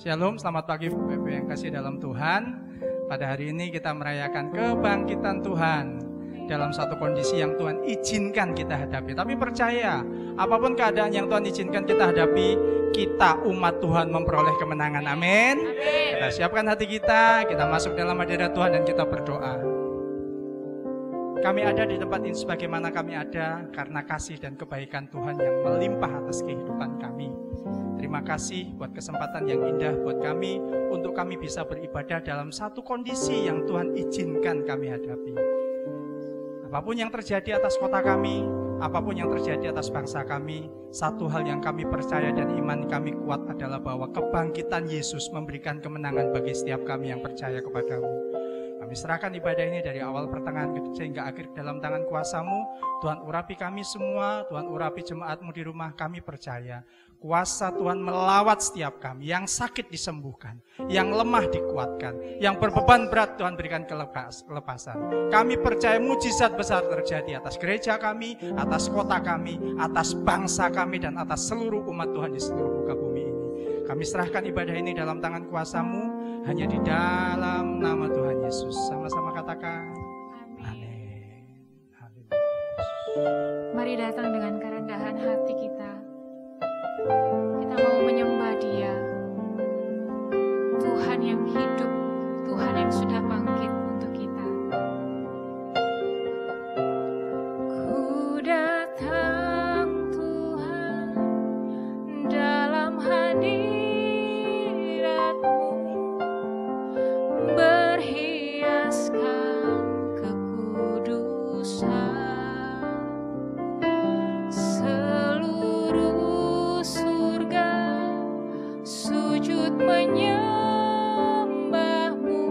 Shalom, selamat pagi Bapak Ibu yang kasih dalam Tuhan. Pada hari ini kita merayakan kebangkitan Tuhan dalam satu kondisi yang Tuhan izinkan kita hadapi. Tapi percaya, apapun keadaan yang Tuhan izinkan kita hadapi, kita umat Tuhan memperoleh kemenangan. Amin. Kita siapkan hati kita masuk dalam hadirat Tuhan dan kita berdoa. Kami ada di tempat ini sebagaimana kami ada karena kasih dan kebaikan Tuhan yang melimpah atas kehidupan kami. Terima kasih buat kesempatan yang indah buat kami untuk kami bisa beribadah dalam satu kondisi yang Tuhan izinkan kami hadapi. Apapun yang terjadi atas kota kami, apapun yang terjadi atas bangsa kami, satu hal yang kami percaya dan iman kami kuat adalah bahwa kebangkitan Yesus memberikan kemenangan bagi setiap kami yang percaya kepadamu. Kami serahkan ibadah ini dari awal pertengahan sehingga akhir dalam tangan kuasa-Mu. Tuhan urapi kami semua, Tuhan urapi jemaat-Mu di rumah. Kami percaya kuasa Tuhan melawat setiap kami. Yang sakit disembuhkan, yang lemah dikuatkan, yang berbeban berat Tuhan berikan kelepasan. Kami percaya mujizat besar terjadi atas gereja kami, atas kota kami, atas bangsa kami, dan atas seluruh umat Tuhan di seluruh muka bumi ini. Kami serahkan ibadah ini dalam tangan kuasa-Mu, hanya di dalam nama Tuhan Yesus. Sama-sama katakan amin. Mari datang dengan kerendahan hati kita. Kita mau menyembah Dia, Tuhan yang hidup, Tuhan yang sudah bangkit untuk kita. Ku datang Tuhan dalam hadirat-Mu, berhiaskan kekudusan. Seluruh surga sujud menyembah-Mu.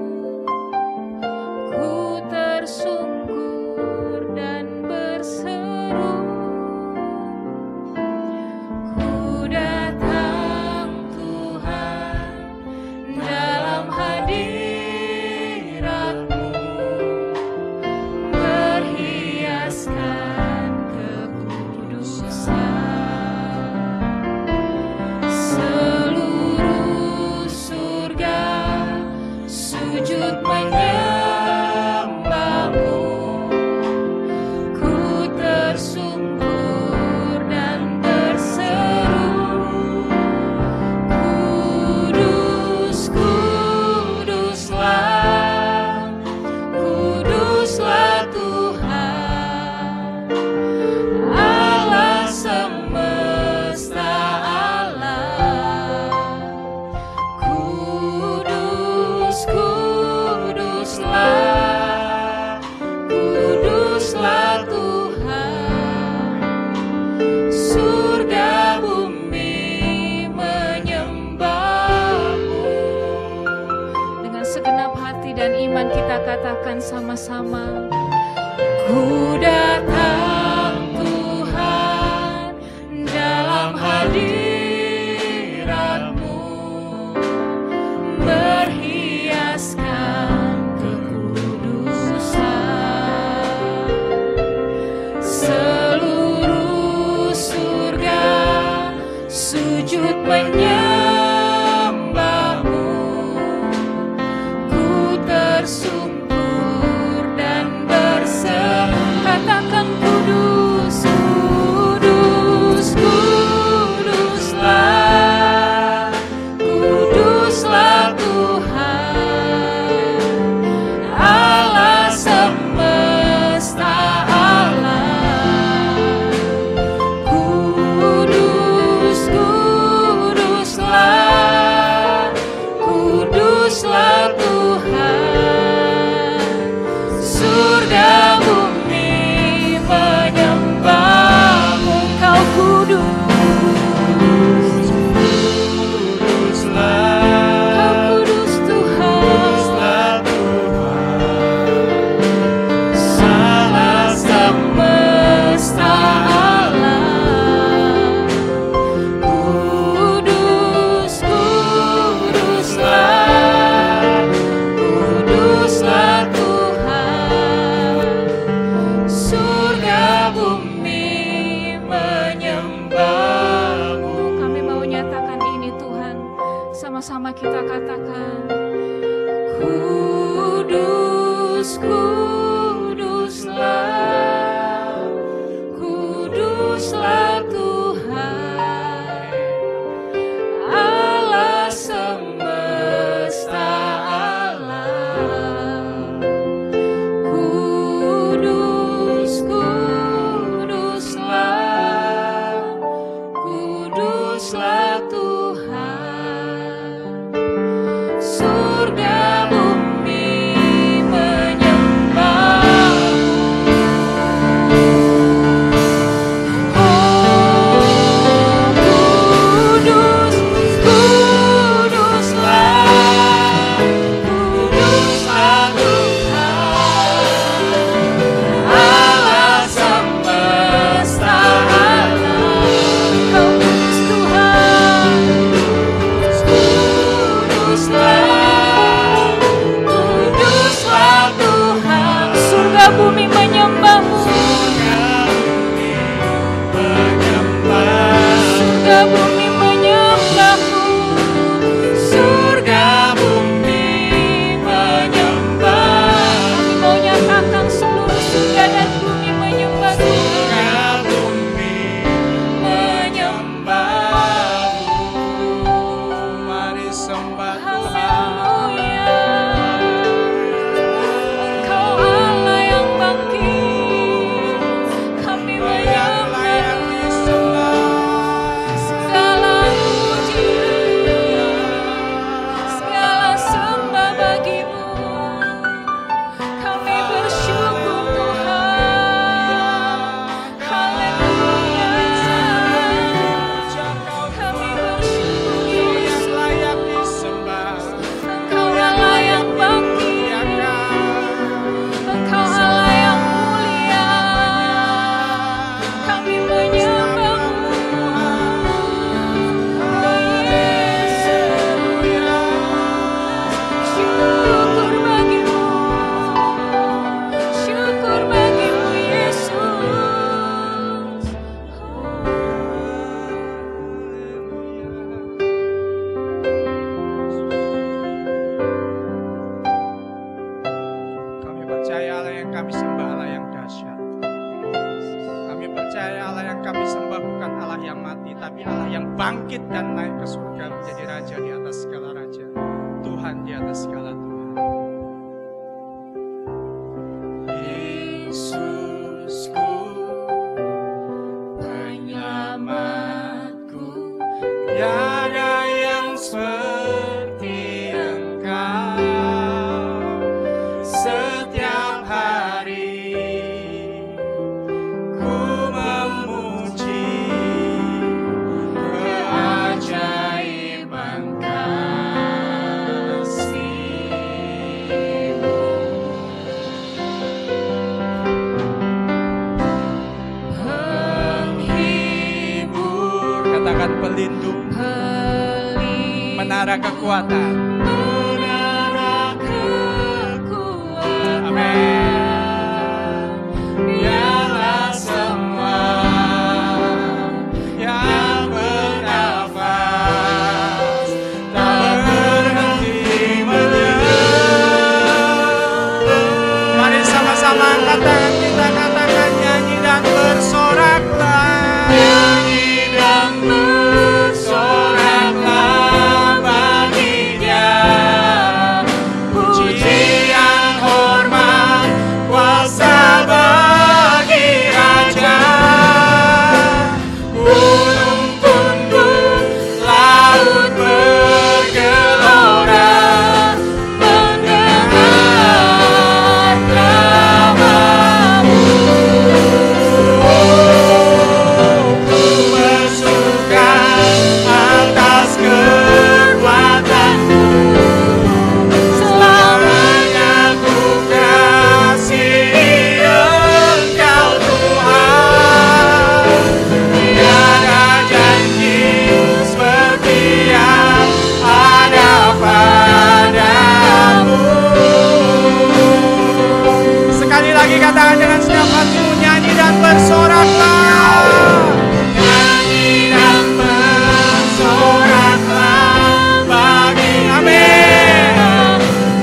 Ku tersungkur dan berseru, ku datang Tuhan dalam hadirat-Mu, berhiaskan kekudusan. Seluruh surga sujud menyembah-Mu. Ku tersungkur dan berseru, Kudus, kuduslah, kuduslah Tuhan, Allah semesta alam. Kudus, kuduslah, kuduslah Tuhan, surga bumi menyembah-Mu. Dengan segenap hati dan iman kita katakan sama-sama, ku datang Tuhan dalam hadirat-Mu, berhiaskan kekudusan. Seluruh surga sujud menyembah-Mu. Ku tersungkur dan berseru, katakan ku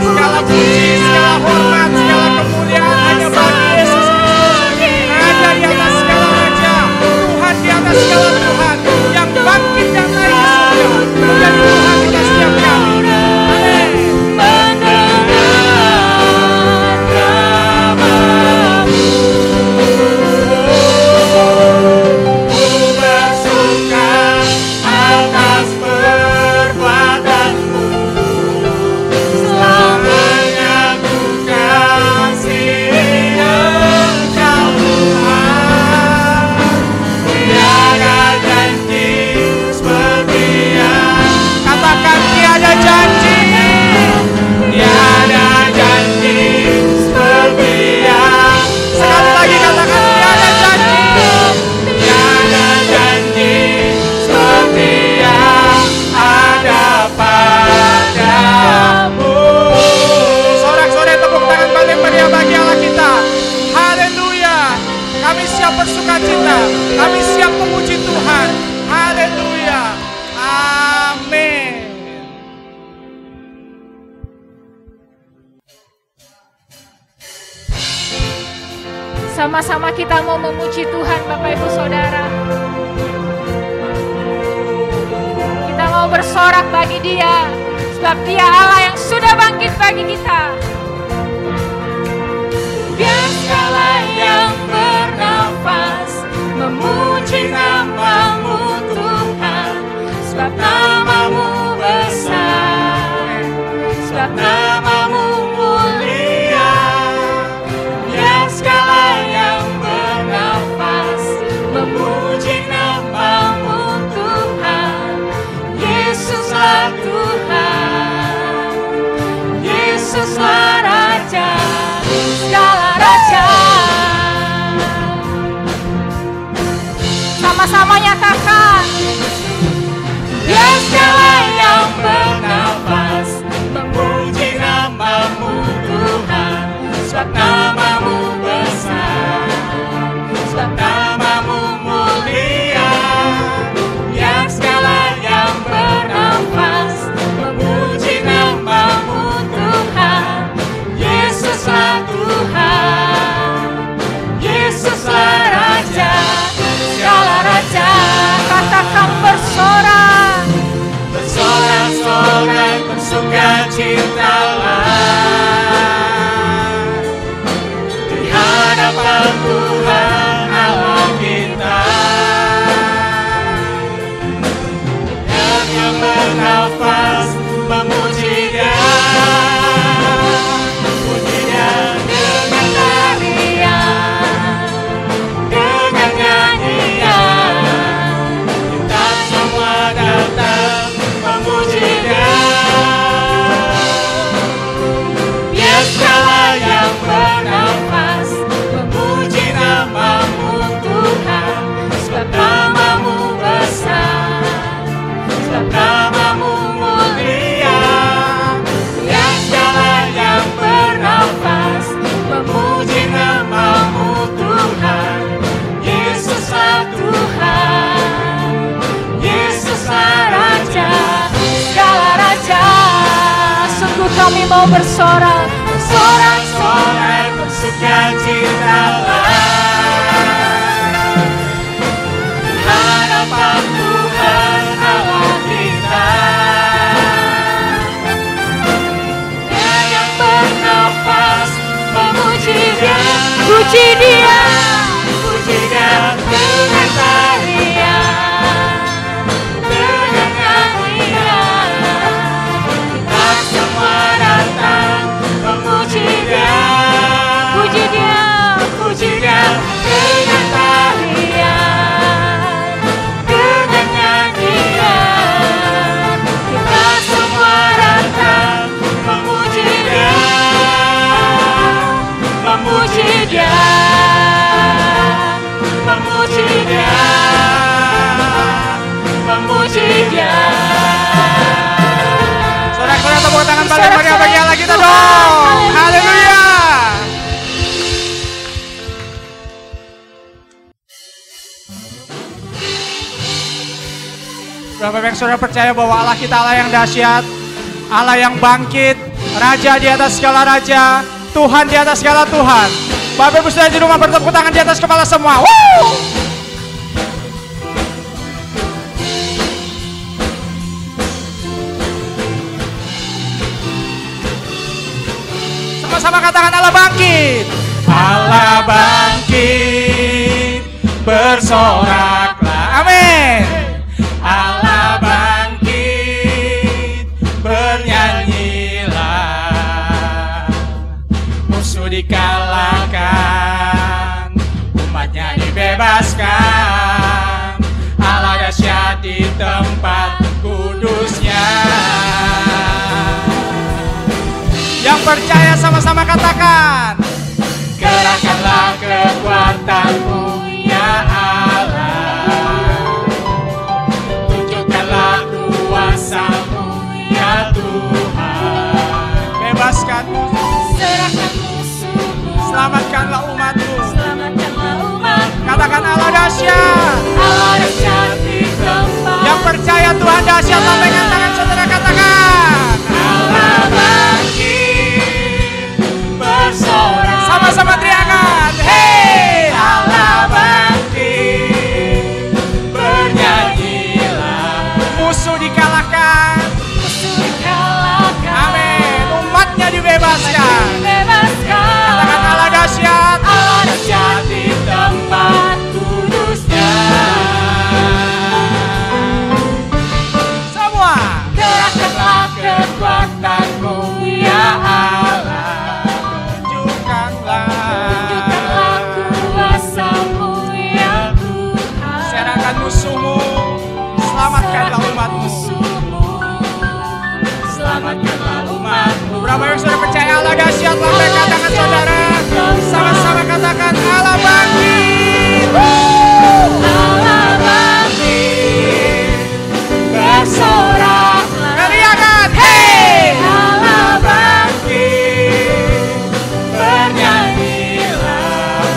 Segala puji, segala hormat, segala kemuliaan Sama-sama kita mau memuji Tuhan Bapak Ibu Saudara. Kita mau bersorak bagi Dia, sebab Dia Allah yang sudah bangkit bagi kita. Biar segala yang bernafas memuji nama-Mu Tuhan, sebab nama-Mu besar, sebab nama-Mu mulia. Biar segala yang bernafas memuji nama-Mu Tuhan. Yesuslah Tuhan, Yesuslah Raja, segala Raja. Sama-sama nyatakan. Biar segala yang bernafas memuji nama-Mu Tuhan, sebab nama-Mu besar, sebab nama-Mu mulia. Biar segala yang bernafas memuji nama-Mu Tuhan. Yesuslah Tuhan, Yesuslah Raja, segala Raja. Katakan bersorak, bersorak-sorak, bersukacitalah di hadapan Tuhan Allah kita. Yang bernafas memuji Dia, puji Dia dengan tarian, dengan nyanyian. Kita semua datang memuji Dia. Biar segala yang bernafas memuji nama-Mu Tuhan, sebab nama-Mu besar, sebab nama-Mu mulia. Biar segala yang bernafas memuji nama-Mu Tuhan. Yesuslah Tuhan, Yesuslah Raja, segala Raja. Sungguh kami mau bersorak, bersorak-sorai, bersukacitalah di hadapan Tuhan Allah kita. Dia yang bernafas memuji Dia, puji Dia, puji Dia dengan tarian, dengan nyanyian. Kita semua datang memuji Dia, puji Dia, puji Dia dengan tarian, dengan nyanyian. Kita semua datang memuji Dia, memuji Dia, memuji Dia, memuji Dia. Saudara-saudara, tepuk tangan balik bagi Allah kita dong. Haleluya. Berapa banyak saudara percaya bahwa Allah kita Allah yang dahsyat, Allah yang bangkit, Raja di atas segala Raja, Tuhan di atas segala Tuhan. Bapak Ibu saudara di rumah bertepuk tangan di atas kepala semua. Woo! Sama-sama katakan Allah bangkit. Allah bangkit, bersoraklah. Amin. Allah bangkit, bernyanyilah. Musuh dikalahkan, umatnya dibebaskan. Allah dahsyat di tempat kudusnya. Yang percaya sama-sama katakan. Kerahkanlah kekuatan-Mu ya Allah, tunjukkanlah kuasa-Mu ya Tuhan. Bebaskan musuh, Serahkan musuh-Mu, selamatkanlah umat-Mu. selamatkanlah umat-Mu. Katakan Allah dahsyat. Allah dahsyat di tempat. Yang percaya Tuhan dahsyat, lambaikan tangan saudara katakan. Allah bangkit, bersorak. Sama-sama teriakan. Hey! Tunjukkanlah kuasa-Mu ya Tuhan. Serahkan musuhmu, selamatkanlah umatmu. Selamatkanlah umatmu. Berapa yang sudah percaya Allah dahsyat? Lambaikan tangan saudara, sama-sama katakan Allah bangkit. Allah bangkit, bersoraklah. Teriakan, hey! Allah bangkit, bernyanyilah.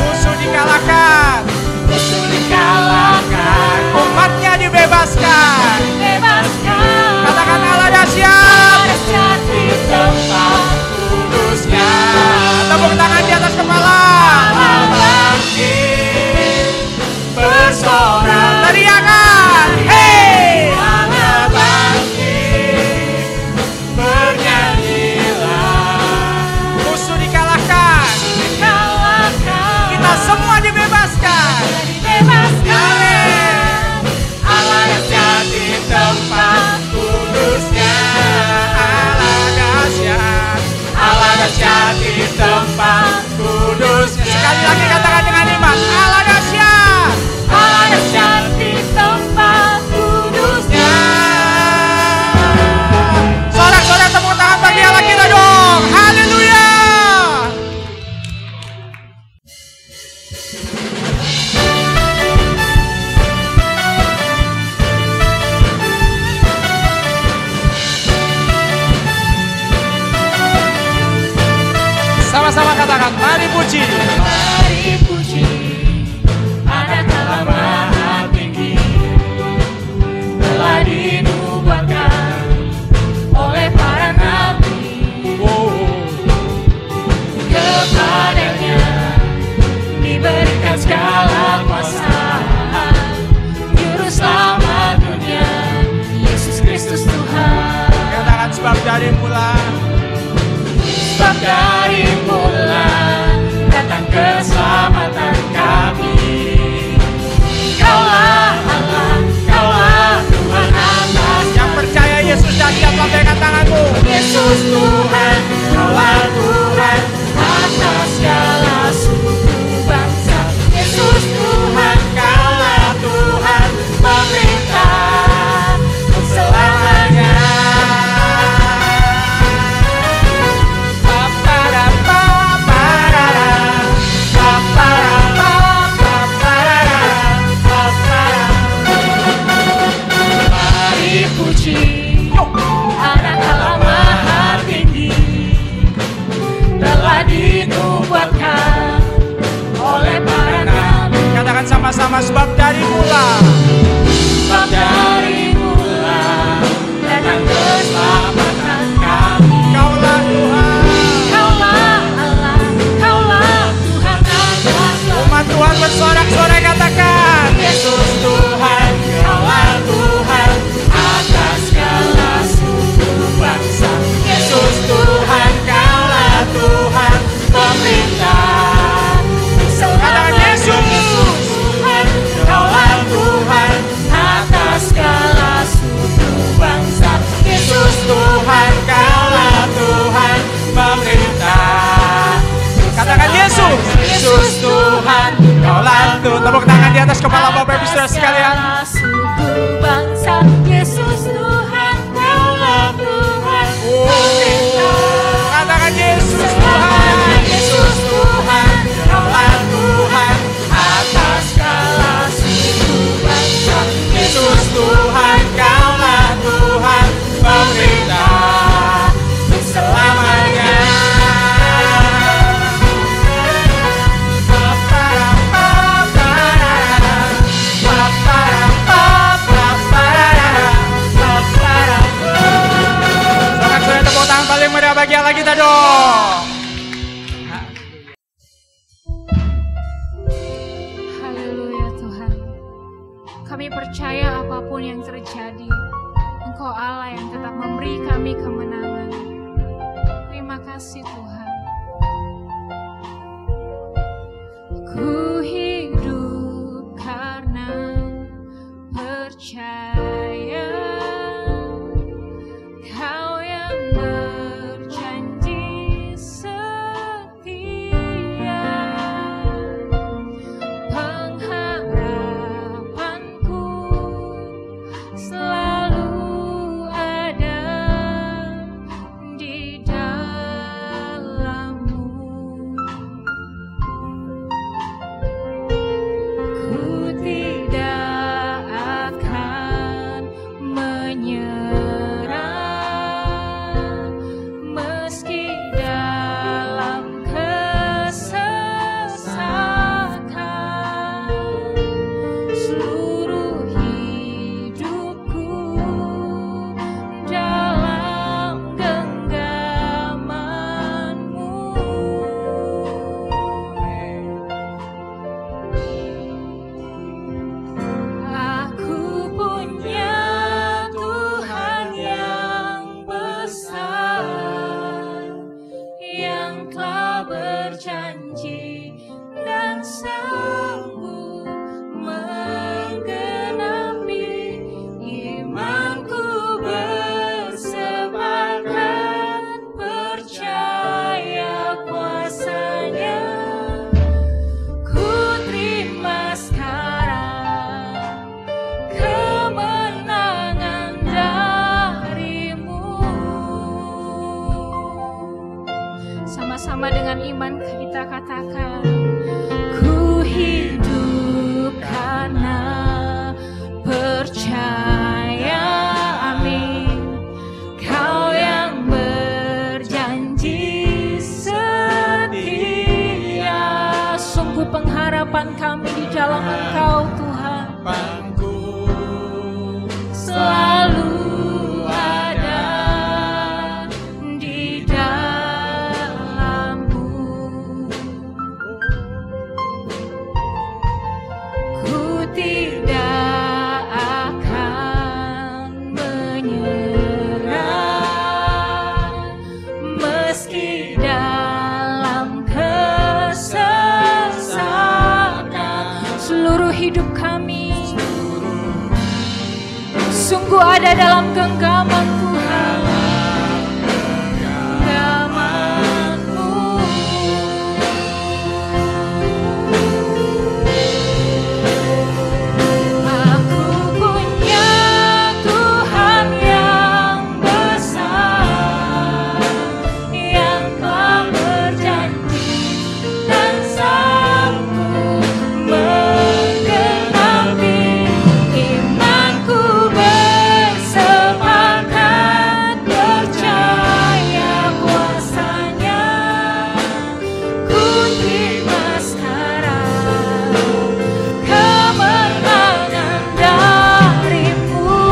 Musuh dikalahkan, Musuh dikalahkan, umatnya dibebaskan. bebaskan. Katakan Allah dahsyat. Dahsyat di tempat kudusnya. Tepuk tangan di atas kepala. Allah bangkit, bersorak. Teriakan, hey! Allah bangkit, bernyanyilah. Musuh dikalahkan, Kalahkan, kita semua dibebaskan. dibebaskan. Allah dahsyat di tempat kudusnya. Allah dahsyat. Allah dahsyat di tempat kudusnya. Sekali lagi katakan dengan iman, Allah dahsyat. Allah dahsyat di tempat kudusnya. Sorak-sorak tepuk tangan bagi Allah kita dong. Haleluya. Sama-sama katakan, mari puji. Mari puji Anak Allah Maha Tinggi, telah dinubuatkan oleh para nabi. Kepadanya diberikan segala kuasa, Juru Selamat dunia, Yesus Kristus Tuhan. Katakan sebab dari mula Sebab dari mula datang keselamatan kami. Kaulah Allah, Kaulah Tuhan atas. yang percaya Yesus dahsyat, lambaikan tanganmu. Yesus Tuhan, Kaulah Tuhan atas segala suku bangsa. Yesus Tuhan, Kaulah Tuhan pemerintah selamanya. Mari puji Anak Allah Maha Tinggi, telah dinubuatkan oleh para nabi. Katakan sama-sama, sebab dari mula Sebab dari mula datang keselamatan kami. Kaulah Tuhan. Kaulah Allah, Kaulah Tuhan atas. Umat Tuhan bersorak-sorai katakan, Yesus Tuhan, Kaulah Tuhan atas segala suku bangsa. Yesus Tuhan, Kaulah Tuhan pemerintah selamanya. Yesus Tuhan, Kaulah Tuhan atas segala suku bangsa. Yesus Tuhan, Kaulah Tuhan pemerintah. Katakan Yesus. Yesus Tuhan, Kaulah Tuhan. Tepuk tangan di atas kepala Bapak Ibu Saudara sekalian. suku bangsa. Yesus Tuhan, Kaulah Tuhan pemerintah. Katakan Yesus Tuhan, Tuhan. Yesus Tuhan, Kaulah Tuhan atas segala suku bangsa. Yesus Tuhan, Kaulah Tuhan pemerintah selamanya. Sorak-sorai tepuk tangan paling meriah bagi Allah kita dong. Haleluya Tuhan. Kami percaya apapun yang terjadi, Engkau Allah yang tetap memberi kami kemenangan. Terima kasih Tuhan. Ku hidup karena percaya Kau yang berjanji setia. harapan kami di dalam Engkau Tuhan. Selalu ada di dalam-Mu. Ku tidak akan menyerah meski dalam kesesatan. Seluruh hidup kami sungguh ada dalam genggaman Tuhan, genggaman-Mu. Aku punya Tuhan yang besar, yang telah berjanji dan sanggup menggenapi imanku. Bersepakat percaya kuasa-Nya, ku terima sekarang kemenangan dari-Mu.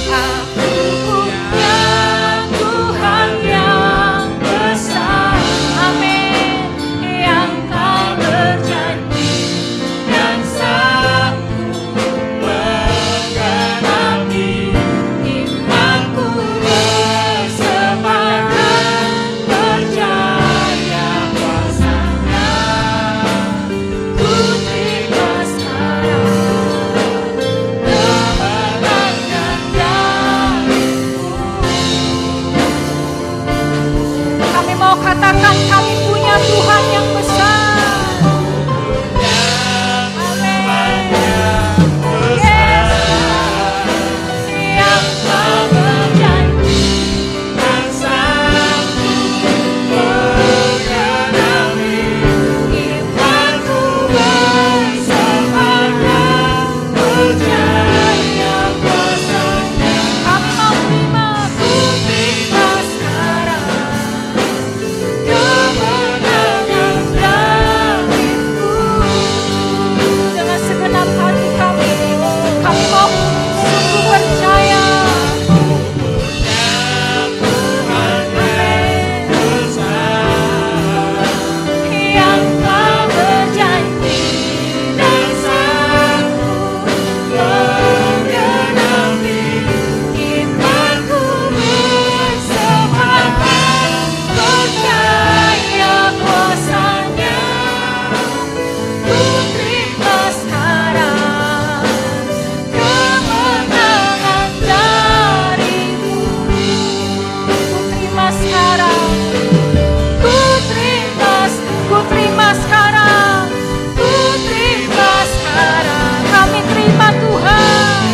Aku punya Tuhan yang besar, amin, yang tak berjanji dan sanggup menggenapi imanku. Bersepakat percaya kuasa-Nya, ku terima sekarang kemenangan dari-Mu. Kami mau katakan kami punya Tuhan yang besar. Amin. Yes. Yang telah berjanji dan sanggup menggenapi imanku. Bersepakat percaya kuasa-Nya. Kami mau terima, ku terima sekarang kemenangan dari-Mu. Dengan segenap hati kami mau sungguh percaya. Yang telah berjanji dan sanggup menggenapi imanku. Bersepakat percaya kuasa-Nya, ku terima sekarang kemenangan dari-Mu. Ku terima sekarang, ku terima sekarang, ku terima sekarang. Kami terima Tuhan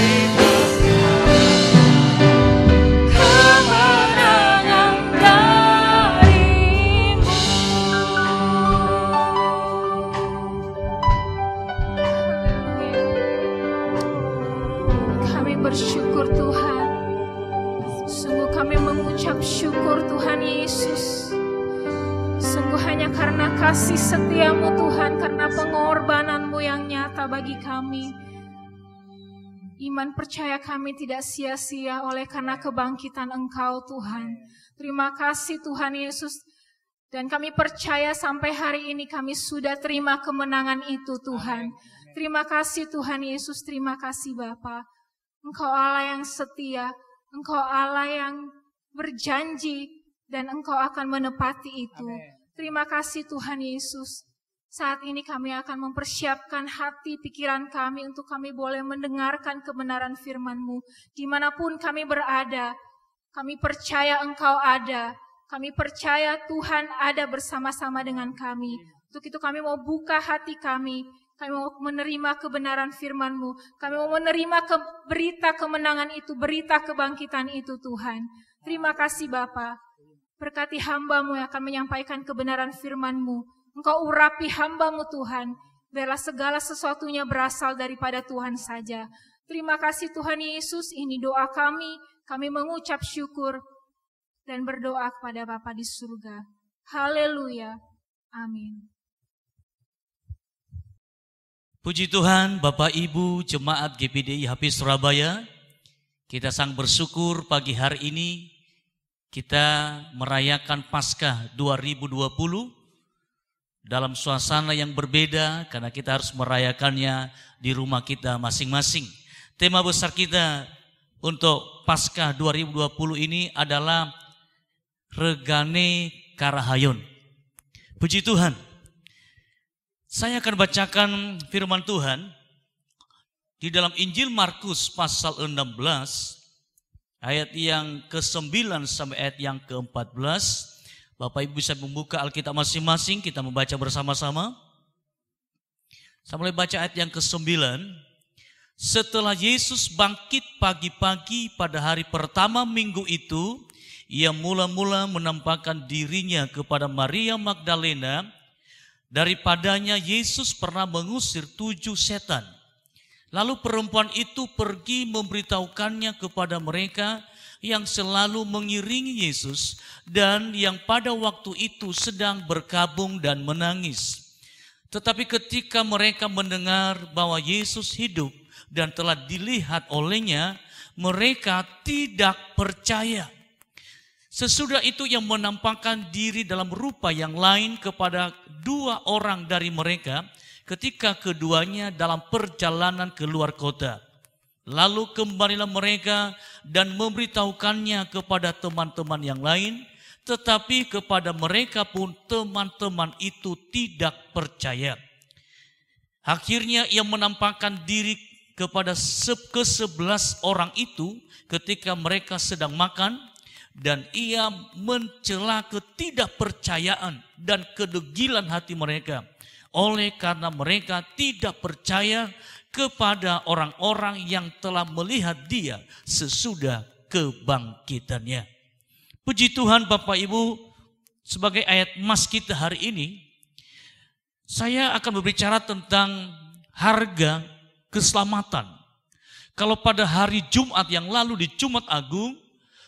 kemenangan dari-Mu. Kami bersyukur Tuhan. Sungguh kami mengucap syukur Tuhan Yesus. Sungguh hanya karena kasih setia-Mu Tuhan, karena pengorbanan-Mu yang nyata bagi kami. Iman percaya kami tidak sia-sia oleh karena kebangkitan Engkau Tuhan. Terima kasih Tuhan Yesus. Dan kami percaya sampai hari ini kami sudah terima kemenangan itu Tuhan. Terima kasih Tuhan Yesus, terima kasih Bapa. Engkau Allah yang setia, Engkau Allah yang berjanji, dan Engkau akan menepati itu. Terima kasih Tuhan Yesus. Saat ini kami akan mempersiapkan hati pikiran kami untuk kami boleh mendengarkan kebenaran firman-Mu. Dimanapun kami berada, kami percaya Engkau ada. Kami percaya Tuhan ada bersama-sama dengan kami. Untuk itu kami mau buka hati kami. Kami mau menerima kebenaran firman-Mu. Kami mau menerima berita kemenangan itu, berita kebangkitan itu Tuhan. Terima kasih Bapa. Berkati hamba-Mu yang akan menyampaikan kebenaran firman-Mu. Engkau urapi hamba-Mu Tuhan. Biarlah segala sesuatunya berasal daripada Tuhan saja. Terima kasih Tuhan Yesus, ini doa kami. Kami mengucap syukur. dan berdoa kepada Bapa di surga. Haleluya. Amin. Puji Tuhan, Bapak Ibu Jemaat GPDI HP Surabaya. Kita sangat bersyukur pagi hari ini kita merayakan Paskah 2020 dalam suasana yang berbeda karena kita harus merayakannya di rumah kita masing-masing. Tema besar kita untuk Paskah 2020 ini adalah Regane Karahayon. Puji Tuhan. Saya akan bacakan firman Tuhan di dalam Injil Markus pasal 16 ayat yang ke-9 sampai ayat yang ke-14. Bapak Ibu bisa membuka Alkitab masing-masing, kita membaca bersama-sama. Saya mulai baca ayat yang ke-9. Setelah Yesus bangkit pagi-pagi pada hari pertama minggu itu, ia mula-mula menampakkan dirinya kepada Maria Magdalena. Daripadanya Yesus pernah mengusir 7 setan. Lalu perempuan itu pergi memberitahukannya kepada mereka yang selalu mengiringi Yesus dan yang pada waktu itu sedang berkabung dan menangis. Tetapi ketika mereka mendengar bahwa Yesus hidup dan telah dilihat olehnya, mereka tidak percaya. Sesudah itu ia menampakkan diri dalam rupa yang lain kepada 2 orang dari mereka ketika keduanya dalam perjalanan keluar kota. Lalu kembalilah mereka dan memberitahukannya kepada teman-teman yang lain, tetapi kepada mereka pun teman-teman itu tidak percaya. Akhirnya ia menampakkan diri kepada ke-11 orang itu ketika mereka sedang makan, dan ia mencela ketidakpercayaan dan kedegilan hati mereka oleh karena mereka tidak percaya kepada orang-orang yang telah melihat dia sesudah kebangkitannya. Puji Tuhan Bapak Ibu, sebagai ayat mas kita hari ini, saya akan berbicara tentang harga keselamatan. Kalau pada hari Jumat yang lalu di Jumat Agung,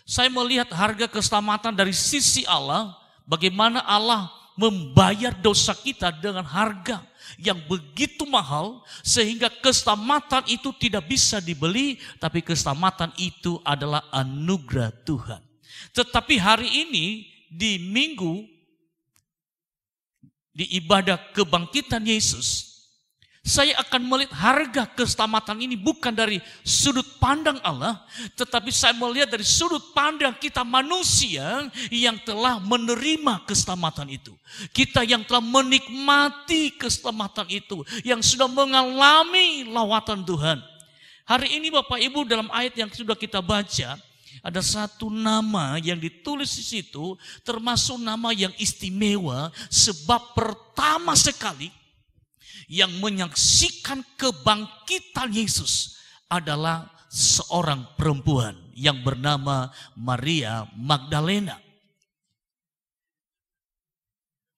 saya melihat harga keselamatan dari sisi Allah, bagaimana Allah membayar dosa kita dengan harga yang begitu mahal, sehingga keselamatan itu tidak bisa dibeli, tapi keselamatan itu adalah anugerah Tuhan. Tetapi hari ini di minggu, di ibadah kebangkitan Yesus, saya akan melihat harga keselamatan ini bukan dari sudut pandang Allah, tetapi saya melihat dari sudut pandang kita manusia yang telah menerima keselamatan itu. Kita yang telah menikmati keselamatan itu, yang sudah mengalami lawatan Tuhan. Hari ini Bapak Ibu dalam ayat yang sudah kita baca, ada satu nama yang ditulis di situ, termasuk nama yang istimewa, sebab pertama sekali yang menyaksikan kebangkitan Yesus adalah seorang perempuan yang bernama Maria Magdalena.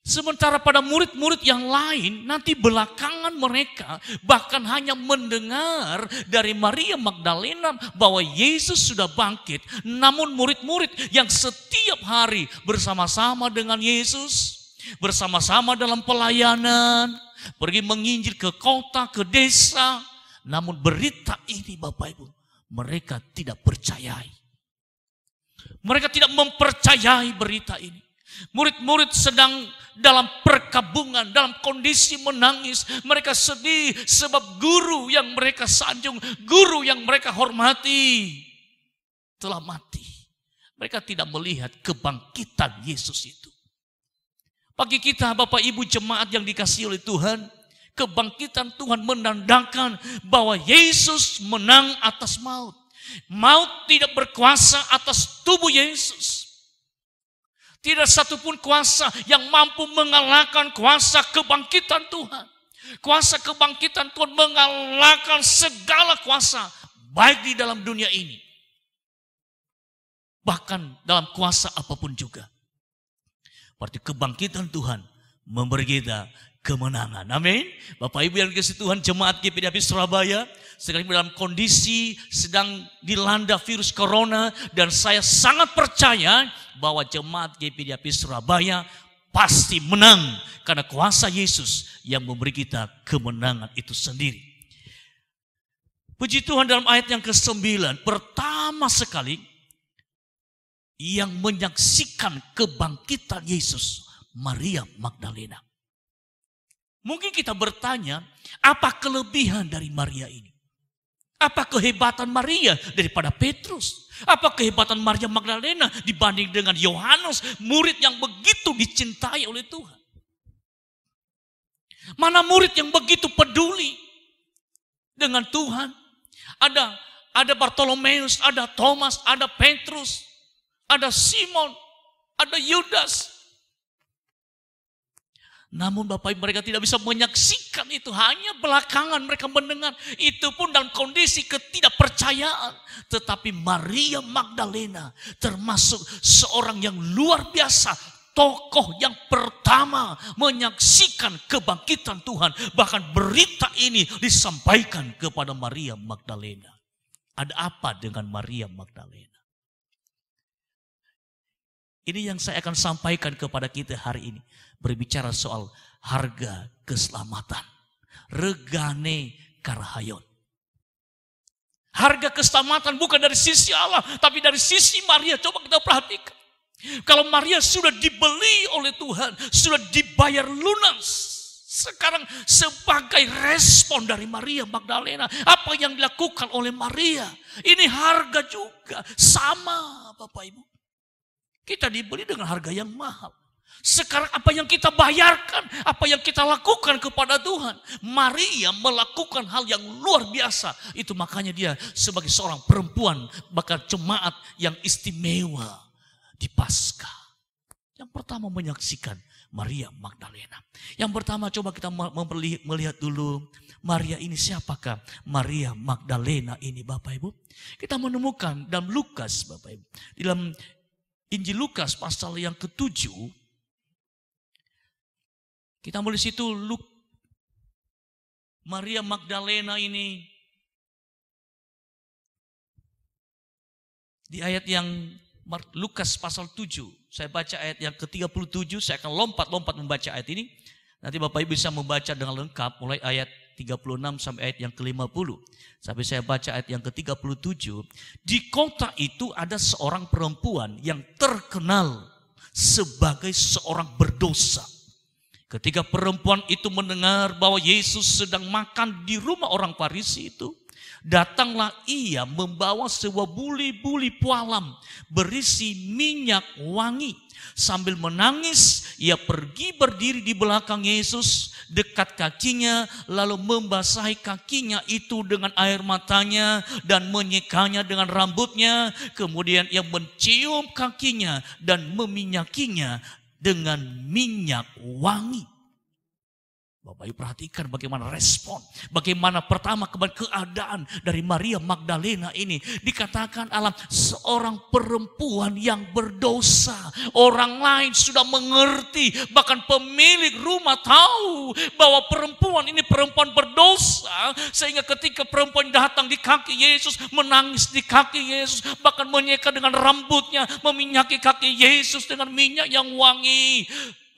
Sementara pada murid-murid yang lain nanti belakangan mereka bahkan hanya mendengar dari Maria Magdalena bahwa Yesus sudah bangkit. Namun murid-murid yang setiap hari bersama-sama dengan Yesus, bersama-sama dalam pelayanan, pergi menginjil ke kota, ke desa. Namun berita ini Bapak Ibu, mereka tidak percayai. Mereka tidak mempercayai berita ini. Murid-murid sedang dalam perkabungan, dalam kondisi menangis. Mereka sedih sebab guru yang mereka sanjung, guru yang mereka hormati telah mati. Mereka tidak melihat kebangkitan Yesus itu. Bagi kita Bapak Ibu jemaat yang dikasihi oleh Tuhan, kebangkitan Tuhan menandakan bahwa Yesus menang atas maut. Maut tidak berkuasa atas tubuh Yesus. Tidak satupun kuasa yang mampu mengalahkan kuasa kebangkitan Tuhan. Kuasa kebangkitan Tuhan mengalahkan segala kuasa, baik di dalam dunia ini, bahkan dalam kuasa apapun juga. Berarti kebangkitan Tuhan memberi kita kemenangan. Amin. Bapak Ibu yang dikasihi Tuhan, jemaat GPDI Surabaya, sekalipun dalam kondisi sedang dilanda virus corona, dan saya sangat percaya bahwa jemaat GPD HAPI Surabaya pasti menang karena kuasa Yesus yang memberi kita kemenangan itu sendiri. Puji Tuhan, dalam ayat yang ke-9, pertama sekali yang menyaksikan kebangkitan Yesus, Maria Magdalena. Mungkin kita bertanya, apa kelebihan dari Maria ini? Apa kehebatan Maria daripada Petrus? Apa kehebatan Maria Magdalena dibanding dengan Yohanes, murid yang begitu dicintai oleh Tuhan? Mana murid yang begitu peduli dengan Tuhan? Ada Bartolomeus, ada Thomas, ada Petrus, ada Simon, ada Yudas. Namun Bapak Ibu, mereka tidak bisa menyaksikan itu. Hanya belakangan mereka mendengar. Itu pun dalam kondisi ketidakpercayaan. Tetapi Maria Magdalena termasuk seorang yang luar biasa. Tokoh yang pertama menyaksikan kebangkitan Tuhan. Bahkan berita ini disampaikan kepada Maria Magdalena. Ada apa dengan Maria Magdalena? Ini yang saya akan sampaikan kepada kita hari ini. Berbicara soal harga keselamatan. Regane karhayon. Harga keselamatan bukan dari sisi Allah, tapi dari sisi Maria. Coba kita perhatikan. Kalau Maria sudah dibeli oleh Tuhan, sudah dibayar lunas. Sekarang sebagai respon dari Maria Magdalena, apa yang dilakukan oleh Maria, ini harga juga. Sama Bapak Ibu. Kita dibeli dengan harga yang mahal. Sekarang apa yang kita bayarkan, apa yang kita lakukan kepada Tuhan. Maria melakukan hal yang luar biasa. Itu makanya dia sebagai seorang perempuan, bahkan jemaat yang istimewa di Paskah. Yang pertama menyaksikan Maria Magdalena. Yang pertama coba kita melihat dulu, Maria ini siapakah? Maria Magdalena ini Bapak Ibu. Kita menemukan dalam Lukas Bapak Ibu. Di dalam Injil Lukas pasal yang ke-7. Kita mulai situ, Maria Magdalena ini di ayat yang Lukas pasal 7. Saya baca ayat yang ke-37, saya akan lompat-lompat membaca ayat ini. Nanti Bapak Ibu bisa membaca dengan lengkap mulai ayat 36 sampai ayat yang ke-50. Sampai saya baca ayat yang ke-37. Di kota itu ada seorang perempuan yang terkenal sebagai seorang berdosa. Ketika perempuan itu mendengar bahwa Yesus sedang makan di rumah orang Farisi itu, datanglah ia membawa sebuah buli-buli pualam berisi minyak wangi. Sambil menangis, ia pergi berdiri di belakang Yesus, dekat kakinya, lalu membasahi kakinya itu dengan air matanya dan menyekanya dengan rambutnya. Kemudian ia mencium kakinya dan meminyakinya dengan minyak wangi. Bapak Ibu perhatikan bagaimana respon, bagaimana pertama keadaan dari Maria Magdalena ini. Dikatakan alam seorang perempuan yang berdosa. Orang lain sudah mengerti, bahkan pemilik rumah tahu bahwa perempuan ini perempuan berdosa. Sehingga ketika perempuan datang di kaki Yesus, menangis di kaki Yesus, bahkan menyeka dengan rambutnya, meminyaki kaki Yesus dengan minyak yang wangi.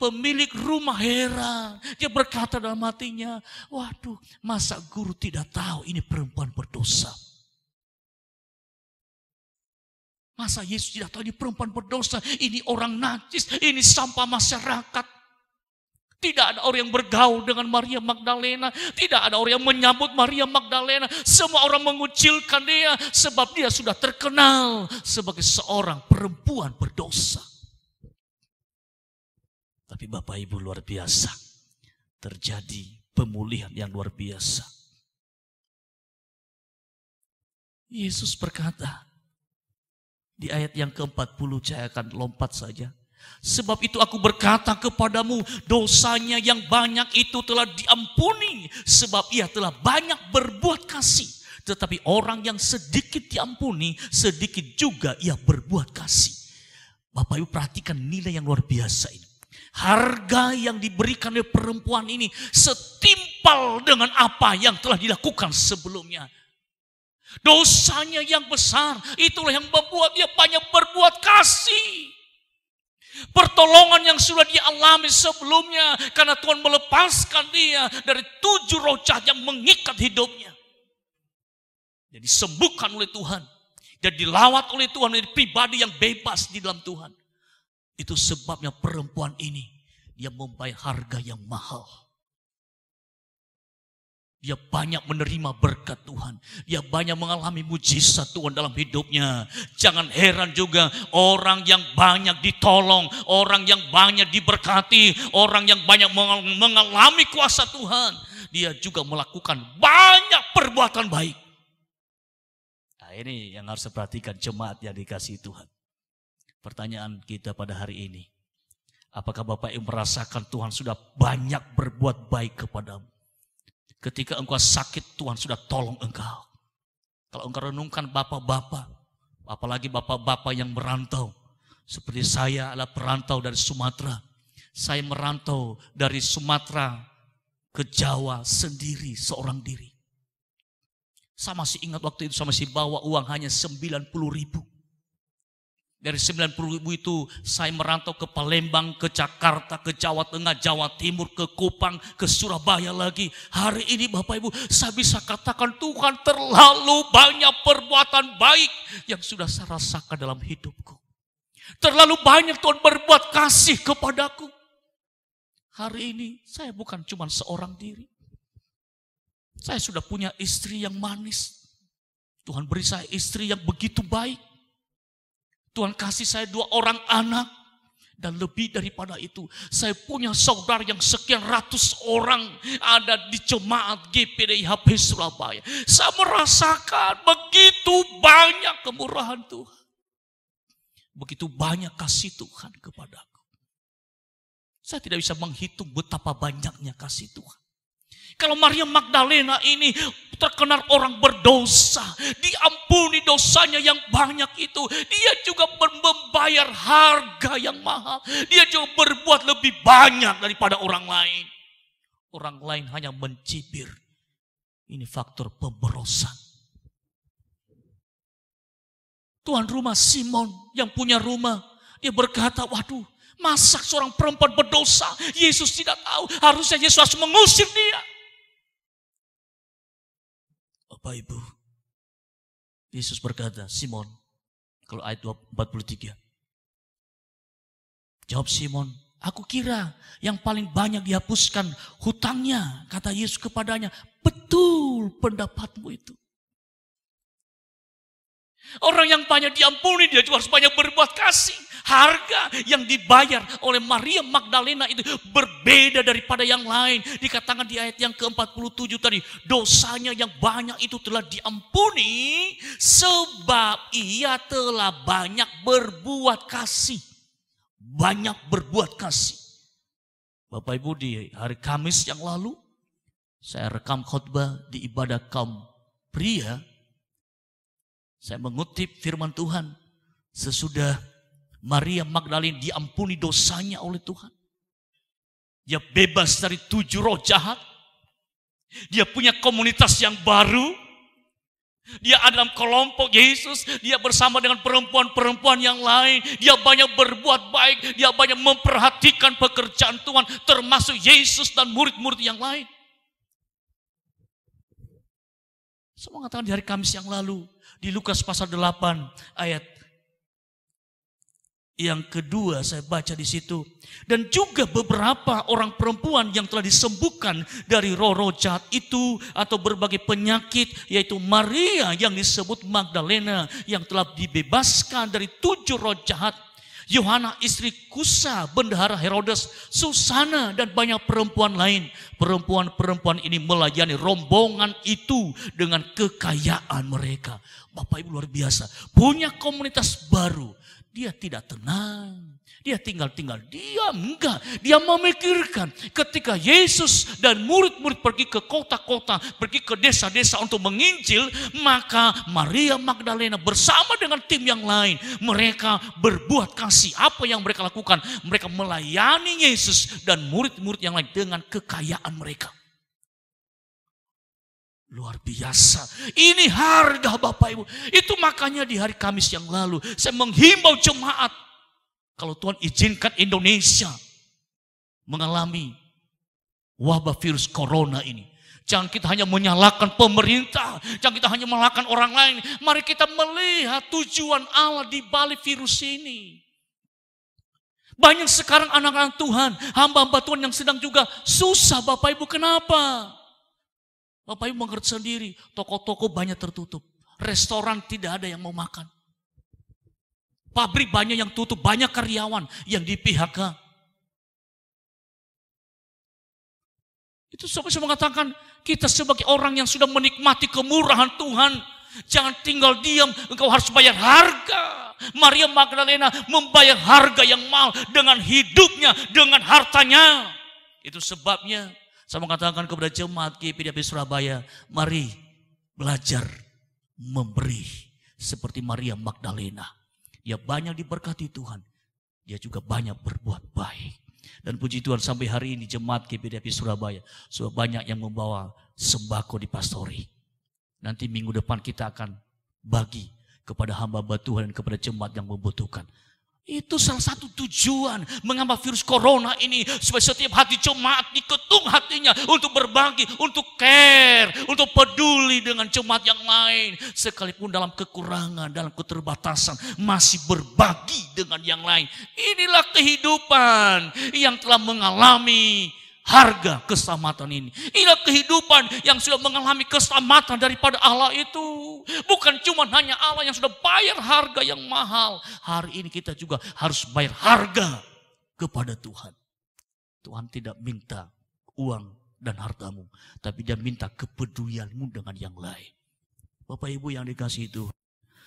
Pemilik rumah heran. Dia berkata dalam hatinya, waduh, masa guru tidak tahu ini perempuan berdosa? Masa Yesus tidak tahu ini perempuan berdosa? Ini orang najis, ini sampah masyarakat. Tidak ada orang yang bergaul dengan Maria Magdalena. Tidak ada orang yang menyambut Maria Magdalena. Semua orang mengucilkan dia sebab dia sudah terkenal sebagai seorang perempuan berdosa. Tapi Bapak Ibu luar biasa, terjadi pemulihan yang luar biasa. Yesus berkata di ayat yang ke-40, saya akan lompat saja. Sebab itu aku berkata kepadamu, dosanya yang banyak itu telah diampuni, sebab ia telah banyak berbuat kasih. Tetapi orang yang sedikit diampuni, sedikit juga ia berbuat kasih. Bapak Ibu perhatikan nilai yang luar biasa ini. Harga yang diberikan oleh perempuan ini setimpal dengan apa yang telah dilakukan sebelumnya. Dosanya yang besar, itulah yang membuat dia banyak berbuat kasih. Pertolongan yang sudah dia alami sebelumnya karena Tuhan melepaskan dia dari 7 roh jahat yang mengikat hidupnya. Dia disembuhkan oleh Tuhan. Dia dilawat oleh Tuhan menjadi pribadi yang bebas di dalam Tuhan. Itu sebabnya perempuan ini dia membayar harga yang mahal. Dia banyak menerima berkat Tuhan. Dia banyak mengalami mujizat Tuhan dalam hidupnya. Jangan heran juga orang yang banyak ditolong, orang yang banyak diberkati, orang yang banyak mengalami kuasa Tuhan. Dia juga melakukan banyak perbuatan baik. Nah, ini yang harus diperhatikan jemaat yang dikasihi Tuhan. Pertanyaan kita pada hari ini. Apakah Bapak Ibu merasakan Tuhan sudah banyak berbuat baik kepadamu? Ketika engkau sakit, Tuhan sudah tolong engkau. Kalau engkau renungkan bapak-bapak, apalagi bapak-bapak yang merantau. Seperti saya adalah perantau dari Sumatera. Saya merantau dari Sumatera ke Jawa sendiri, seorang diri. Saya masih ingat waktu itu saya masih bawa uang hanya 90.000. Dari 90.000 itu saya merantau ke Palembang, ke Jakarta, ke Jawa Tengah, Jawa Timur, ke Kupang, ke Surabaya lagi. Hari ini Bapak Ibu saya bisa katakan Tuhan terlalu banyak perbuatan baik yang sudah saya rasakan dalam hidupku. Terlalu banyak Tuhan berbuat kasih kepadaku. Hari ini saya bukan cuma seorang diri. Saya sudah punya istri yang manis. Tuhan beri saya istri yang begitu baik. Tuhan kasih saya 2 orang anak. Dan lebih daripada itu, saya punya saudara yang sekian ratus orang ada di jemaat GPDI HP Surabaya. Saya merasakan begitu banyak kemurahan Tuhan. Begitu banyak kasih Tuhan kepadaku. Saya tidak bisa menghitung betapa banyaknya kasih Tuhan. Kalau Maria Magdalena ini terkenal orang berdosa, diampuni dosanya yang banyak itu. Dia juga membayar harga yang mahal. Dia juga berbuat lebih banyak daripada orang lain. Orang lain hanya mencibir. Ini faktor pemborosan. Tuan rumah Simon yang punya rumah, dia berkata, waduh, masa seorang perempuan berdosa, Yesus tidak tahu, harusnya Yesus harus mengusir dia. Bapak Ibu, Yesus berkata, Simon, kalau ayat 43. Jawab Simon, aku kira yang paling banyak dihapuskan hutangnya, kata Yesus kepadanya, betul pendapatmu itu. Orang yang banyak diampuni, dia juga harus banyak berbuat kasih. Harga yang dibayar oleh Maria Magdalena itu berbeda daripada yang lain. Dikatakan di ayat yang ke-47 tadi, dosanya yang banyak itu telah diampuni sebab ia telah banyak berbuat kasih. Banyak berbuat kasih. Bapak Ibu, di hari Kamis yang lalu saya rekam khotbah di ibadah kaum pria. Saya mengutip firman Tuhan, sesudah Maria Magdalena diampuni dosanya oleh Tuhan. Dia bebas dari 7 roh jahat. Dia punya komunitas yang baru. Dia ada dalam kelompok Yesus. Dia bersama dengan perempuan-perempuan yang lain. Dia banyak berbuat baik. Dia banyak memperhatikan pekerjaan Tuhan. Termasuk Yesus dan murid-murid yang lain. Saya mengatakan di hari Kamis yang lalu. Di Lukas pasal 8 ayat yang kedua saya baca di situ. Dan juga beberapa orang perempuan yang telah disembuhkan dari roh-roh jahat itu atau berbagai penyakit, yaitu Maria yang disebut Magdalena yang telah dibebaskan dari 7 roh jahat, Yohana istri Kusa bendahara Herodes, Susana dan banyak perempuan lain. Perempuan-perempuan ini melayani rombongan itu dengan kekayaan mereka. Bapak Ibu luar biasa, punya komunitas baru. Dia tidak tenang, dia tinggal-tinggal, dia enggak. Dia memikirkan ketika Yesus dan murid-murid pergi ke kota-kota, pergi ke desa-desa untuk menginjil, maka Maria Magdalena bersama dengan tim yang lain, mereka berbuat kasih. Apa yang mereka lakukan? Mereka melayani Yesus dan murid-murid yang lain dengan kekayaan mereka. Luar biasa. Ini harga Bapak Ibu. Itu makanya di hari Kamis yang lalu saya menghimbau jemaat. Kalau Tuhan izinkan Indonesia mengalami wabah virus corona ini, jangan kita hanya menyalahkan pemerintah, jangan kita hanya menyalahkan orang lain. Mari kita melihat tujuan Allah di balik virus ini. Banyak sekarang anak-anak Tuhan, hamba-hamba Tuhan yang sedang juga susah, Bapak Ibu. Kenapa? Bapak Ibu mengerti sendiri, toko-toko banyak tertutup. Restoran tidak ada yang mau makan. Pabrik banyak yang tutup, banyak karyawan yang di PHK. Itu saya mengatakan, kita sebagai orang yang sudah menikmati kemurahan Tuhan, jangan tinggal diam, engkau harus bayar harga. Maria Magdalena membayar harga yang mahal dengan hidupnya, dengan hartanya. Itu sebabnya saya mengatakan kepada jemaat GPD Surabaya, mari belajar memberi seperti Maria Magdalena. Dia banyak diberkati Tuhan, dia juga banyak berbuat baik. Dan puji Tuhan sampai hari ini jemaat GPD Surabaya sudah banyak yang membawa sembako di pastori. Nanti minggu depan kita akan bagi kepada hamba-hamba Tuhan dan kepada jemaat yang membutuhkan. Itu salah satu tujuan mengapa virus corona ini, supaya setiap hati jemaat diketuk hatinya untuk berbagi, untuk care, untuk peduli dengan jemaat yang lain. Sekalipun dalam kekurangan, dalam keterbatasan, masih berbagi dengan yang lain. Inilah kehidupan yang telah mengalami harga keselamatan ini. Inilah kehidupan yang sudah mengalami keselamatan daripada Allah itu. Bukan cuma hanya Allah yang sudah bayar harga yang mahal. Hari ini kita juga harus bayar harga kepada Tuhan. Tuhan tidak minta uang dan hartamu, tapi dia minta kepedulianmu dengan yang lain. Bapak Ibu yang dikasihi itu,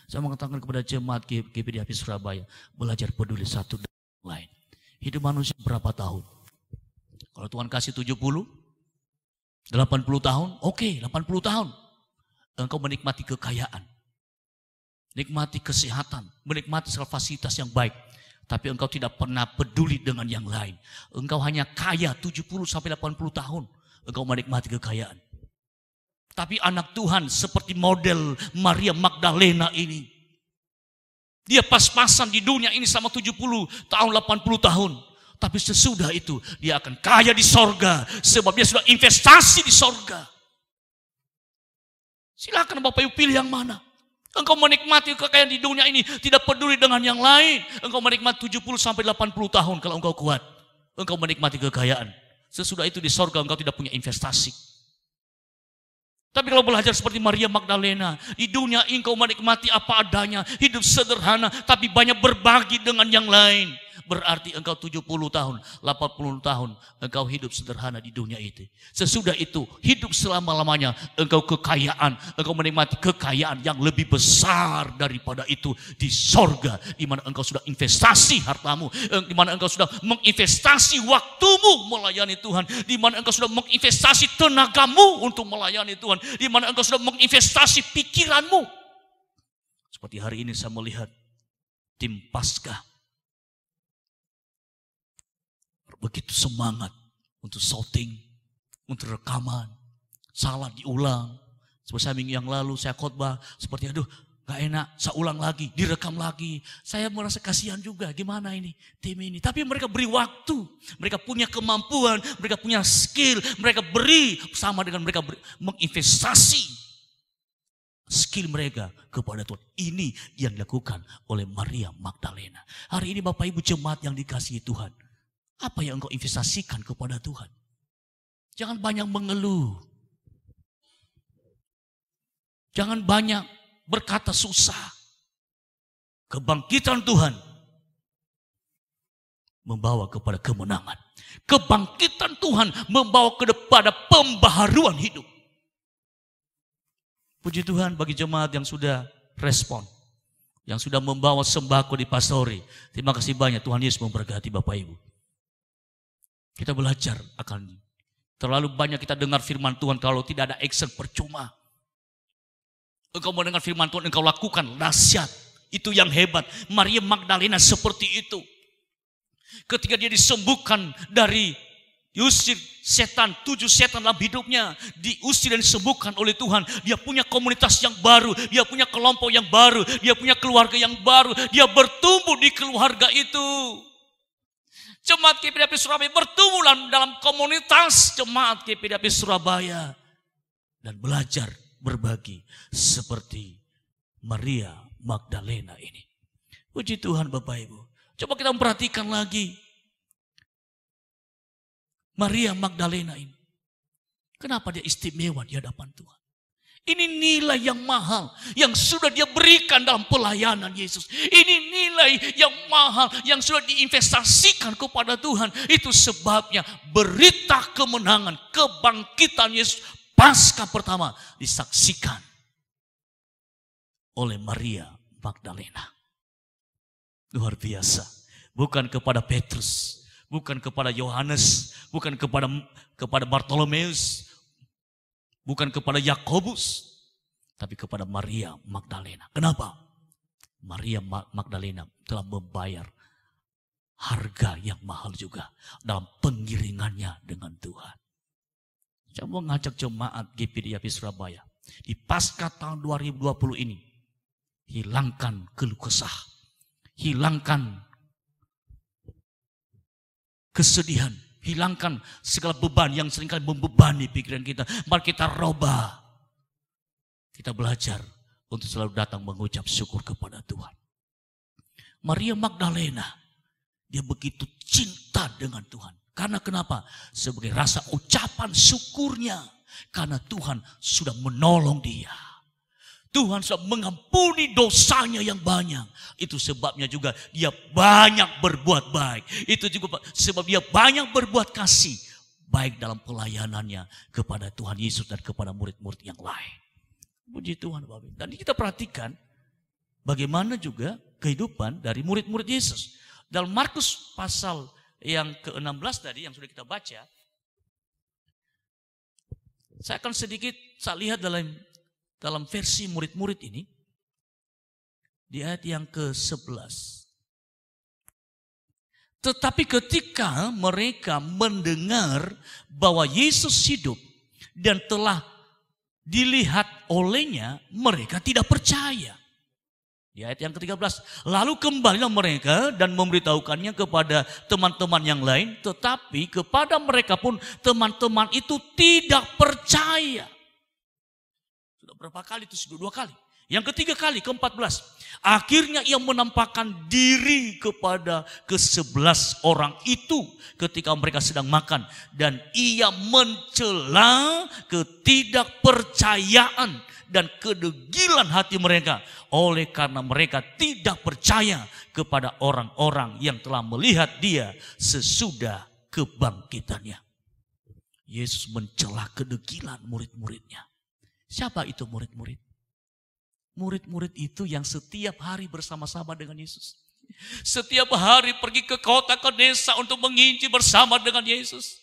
saya mengatakan kepada jemaat GPD Surabaya, belajar peduli satu dengan yang lain. Hidup manusia berapa tahun? Kalau Tuhan kasih 70, 80 tahun, oke, 80 tahun. Engkau menikmati kekayaan, nikmati kesehatan, menikmati segala fasilitas yang baik. Tapi engkau tidak pernah peduli dengan yang lain. Engkau hanya kaya 70 sampai 80 tahun. Engkau menikmati kekayaan. Tapi anak Tuhan seperti model Maria Magdalena ini, dia pas-pasan di dunia ini sama 70 tahun, 80 tahun. Tapi sesudah itu dia akan kaya di sorga, sebab dia sudah investasi di sorga. Silakan Bapak Ibu pilih yang mana. Engkau menikmati kekayaan di dunia ini, tidak peduli dengan yang lain. Engkau menikmati 70 sampai 80 tahun kalau engkau kuat. Engkau menikmati kekayaan. Sesudah itu di sorga engkau tidak punya investasi. Tapi kalau belajar seperti Maria Magdalena, di dunia engkau menikmati apa adanya, hidup sederhana, tapi banyak berbagi dengan yang lain. Berarti engkau 70 tahun, 80 tahun, engkau hidup sederhana di dunia itu. Sesudah itu, hidup selama-lamanya, engkau kekayaan, engkau menikmati kekayaan yang lebih besar daripada itu di sorga. Di mana engkau sudah investasi hartamu, di mana engkau sudah menginvestasi waktumu melayani Tuhan, di mana engkau sudah menginvestasi tenagamu untuk melayani Tuhan, di mana engkau sudah menginvestasi pikiranmu. Seperti hari ini saya melihat tim Paskah begitu semangat untuk shooting, untuk rekaman, salah diulang. Seperti minggu yang lalu saya khotbah seperti aduh gak enak, saya ulang lagi, direkam lagi. Saya merasa kasihan juga, gimana ini tim ini. Tapi mereka beri waktu, mereka punya kemampuan, mereka punya skill, mereka beri sama dengan mereka menginvestasi skill mereka kepada Tuhan. Ini yang dilakukan oleh Maria Magdalena. Hari ini Bapak Ibu jemaat yang dikasihi Tuhan, apa yang engkau investasikan kepada Tuhan? Jangan banyak mengeluh. Jangan banyak berkata susah. Kebangkitan Tuhan membawa kepada kemenangan. Kebangkitan Tuhan membawa kepada pembaharuan hidup. Puji Tuhan bagi jemaat yang sudah respon, yang sudah membawa sembako di pastori. Terima kasih banyak, Tuhan Yesus memberkati Bapak Ibu. Kita belajar akan ini. Terlalu banyak kita dengar firman Tuhan, kalau tidak ada action percuma. Engkau mendengar firman Tuhan, engkau lakukan, dahsyat. Itu yang hebat. Maria Magdalena seperti itu. Ketika dia disembuhkan dari Diusir setan, 7 setan dalam hidupnya. Diusir dan disembuhkan oleh Tuhan. Dia punya komunitas yang baru. Dia punya kelompok yang baru. Dia punya keluarga yang baru. Dia bertumbuh di keluarga itu. Jemaat GPDHP Surabaya bertumbuh dalam komunitas jemaat GPDHP Surabaya. Dan belajar berbagi seperti Maria Magdalena ini. Puji Tuhan Bapak Ibu. Coba kita memperhatikan lagi. Maria Magdalena ini. Kenapa dia istimewa di hadapan Tuhan? Ini nilai yang mahal yang sudah dia berikan dalam pelayanan Yesus. Ini nilai yang mahal yang sudah diinvestasikan kepada Tuhan. Itu sebabnya berita kemenangan, kebangkitan Yesus Paskah pertama disaksikan oleh Maria Magdalena. Luar biasa. Bukan kepada Petrus, bukan kepada Yohanes, bukan kepada Bartolomeus, bukan kepada Yakobus, tapi kepada Maria Magdalena. Kenapa? Maria Magdalena telah membayar harga yang mahal juga dalam pengiringannya dengan Tuhan. Saya mau ngajak jemaat GPDHP Surabaya di Paskah tahun 2020 ini, hilangkan keluh kesah, hilangkan kesedihan, hilangkan segala beban yang seringkali membebani pikiran kita. Mari kita robah. Kita belajar untuk selalu datang mengucap syukur kepada Tuhan. Maria Magdalena, dia begitu cinta dengan Tuhan. Karena kenapa? Sebagai rasa ucapan syukurnya. Karena Tuhan sudah menolong dia. Tuhan sudah mengampuni dosanya yang banyak. Itu sebabnya juga dia banyak berbuat baik. Itu juga sebab dia banyak berbuat kasih. Baik dalam pelayanannya kepada Tuhan Yesus dan kepada murid-murid yang lain. Puji Tuhan Bapak. Dan kita perhatikan bagaimana juga kehidupan dari murid-murid Yesus. Dalam Markus pasal yang ke-16 tadi yang sudah kita baca. Saya akan sedikit lihat dalam versi murid-murid ini, di ayat yang ke-11. Tetapi ketika mereka mendengar bahwa Yesus hidup dan telah dilihat olehnya, mereka tidak percaya. Di ayat yang ke-13, lalu kembalilah mereka dan memberitahukannya kepada teman-teman yang lain, tetapi kepada mereka pun teman-teman itu tidak percaya. Sudah berapa kali itu? Sudah 2 kali. Yang ketiga kali, ke-14. Akhirnya ia menampakkan diri kepada ke-11 orang itu ketika mereka sedang makan. Dan ia mencela ketidakpercayaan dan kedegilan hati mereka. Oleh karena mereka tidak percaya kepada orang-orang yang telah melihat dia sesudah kebangkitannya. Yesus mencela kedegilan murid-muridnya. Siapa itu murid-murid? Murid-murid itu yang setiap hari bersama-sama dengan Yesus. Setiap hari pergi ke kota, ke desa untuk menginjil bersama dengan Yesus.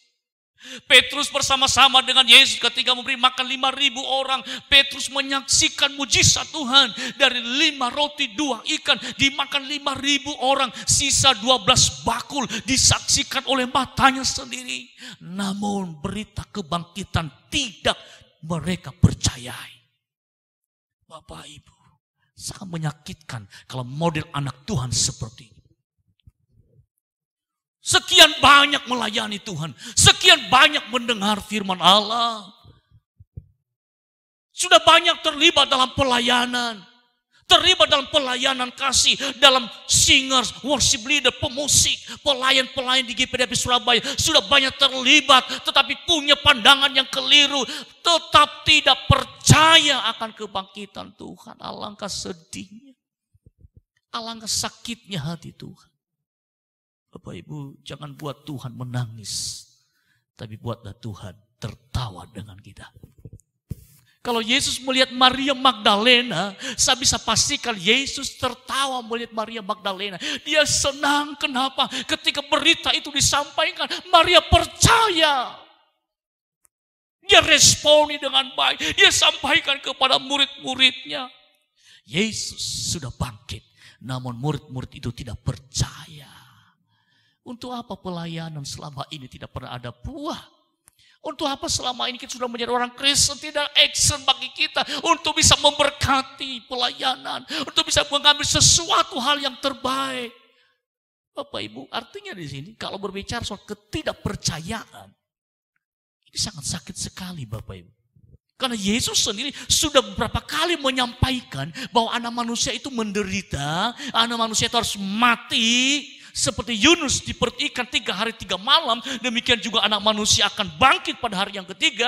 Petrus bersama-sama dengan Yesus ketika memberi makan 5.000 orang. Petrus menyaksikan mujizat Tuhan. Dari 5 roti 2 ikan dimakan 5.000 orang. Sisa 12 bakul disaksikan oleh matanya sendiri. Namun berita kebangkitan tidak mereka percayai. Bapak Ibu, sangat menyakitkan kalau model anak Tuhan seperti ini. Sekian banyak melayani Tuhan. Sekian banyak mendengar firman Allah. Sudah banyak terlibat dalam pelayanan. Terlibat dalam pelayanan kasih. Dalam singers, worship leader, pemusik. Pelayan-pelayan di GPDHP Surabaya. Sudah banyak terlibat. Tetapi punya pandangan yang keliru. Tetap tidak percaya akan kebangkitan Tuhan. Alangkah sedihnya. Alangkah sakitnya hati Tuhan. Bapak Ibu, jangan buat Tuhan menangis, tapi buatlah Tuhan tertawa dengan kita. Kalau Yesus melihat Maria Magdalena, saya bisa pastikan Yesus tertawa melihat Maria Magdalena. Dia senang, kenapa? Ketika berita itu disampaikan, Maria percaya. Dia responi dengan baik, dia sampaikan kepada murid-muridnya. Yesus sudah bangkit, namun murid-murid itu tidak percaya. Untuk apa pelayanan selama ini tidak pernah ada buah? Untuk apa selama ini kita sudah menjadi orang Kristen tidak action bagi kita untuk bisa memberkati pelayanan, untuk bisa mengambil sesuatu hal yang terbaik. Bapak Ibu, artinya di sini kalau berbicara soal ketidakpercayaan, ini sangat sakit sekali Bapak Ibu. Karena Yesus sendiri sudah beberapa kali menyampaikan bahwa anak manusia itu menderita, anak manusia itu harus mati. Seperti Yunus di perut ikan 3 hari 3 malam, demikian juga anak manusia akan bangkit pada hari yang ketiga.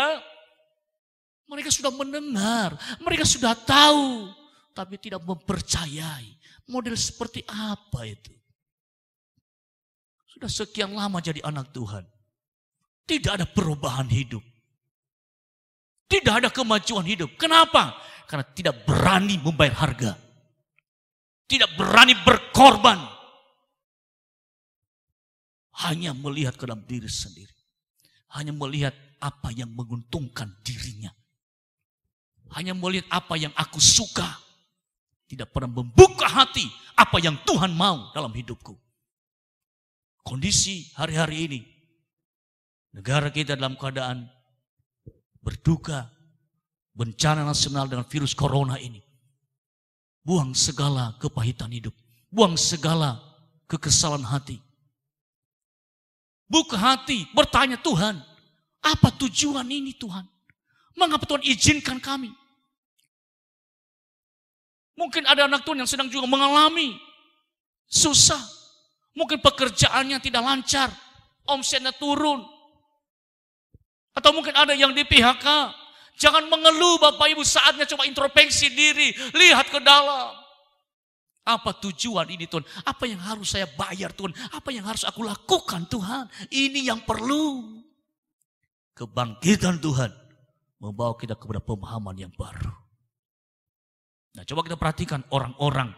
Mereka sudah mendengar, mereka sudah tahu, tapi tidak mempercayai. Model seperti apa itu? Sudah sekian lama jadi anak Tuhan. Tidak ada perubahan hidup. Tidak ada kemajuan hidup. Kenapa? Karena tidak berani membayar harga. Tidak berani berkorban. Hanya melihat ke dalam diri sendiri. Hanya melihat apa yang menguntungkan dirinya. Hanya melihat apa yang aku suka. Tidak pernah membuka hati apa yang Tuhan mau dalam hidupku. Kondisi hari-hari ini. Negara kita dalam keadaan berduka. Bencana nasional dengan virus corona ini. Buang segala kepahitan hidup. Buang segala kekesalan hati. Buka hati, bertanya Tuhan, apa tujuan ini Tuhan? Mengapa Tuhan izinkan kami? Mungkin ada anak Tuhan yang sedang juga mengalami susah. Mungkin pekerjaannya tidak lancar, omsetnya turun. Atau mungkin ada yang di PHK. Jangan mengeluh Bapak Ibu, saatnya coba introspeksi diri, lihat ke dalam. Apa tujuan ini Tuhan? Apa yang harus saya bayar Tuhan? Apa yang harus aku lakukan Tuhan? Ini yang perlu. Kebangkitan Tuhan membawa kita kepada pemahaman yang baru. Nah, coba kita perhatikan orang-orang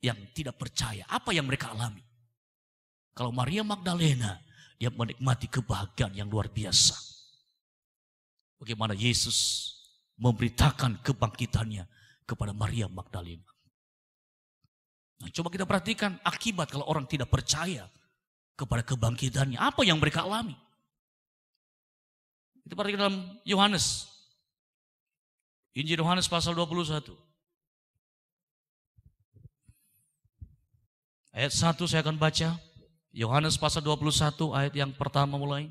yang tidak percaya. Apa yang mereka alami? Kalau Maria Magdalena, dia menikmati kebahagiaan yang luar biasa. Bagaimana Yesus memberitakan kebangkitannya kepada Maria Magdalena. Nah, coba kita perhatikan akibat kalau orang tidak percaya kepada kebangkitannya. Apa yang mereka alami? Kita perhatikan dalam Yohanes. Injil Yohanes pasal 21. Ayat 1 saya akan baca. Yohanes pasal 21 ayat yang pertama mulai.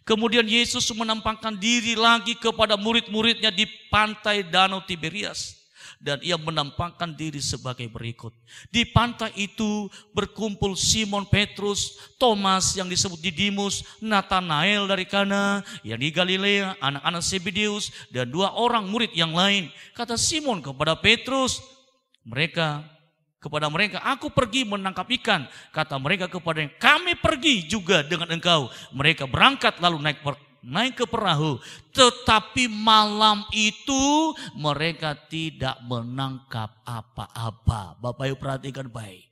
Kemudian Yesus menampakkan diri lagi kepada murid-muridnya di pantai Danau Tiberias. Dan ia menampakkan diri sebagai berikut. Di pantai itu berkumpul Simon Petrus, Thomas yang disebut Didimus, Nathanael dari Kana, yang di Galilea, anak-anak Zebedeus, dan 2 orang murid yang lain. Kata Simon kepada Petrus, kepada mereka, aku pergi menangkap ikan. Kata mereka kepadanya, kami pergi juga dengan engkau. Mereka berangkat lalu naik ke perahu, tetapi malam itu mereka tidak menangkap apa-apa. Bapak Ibu perhatikan baik.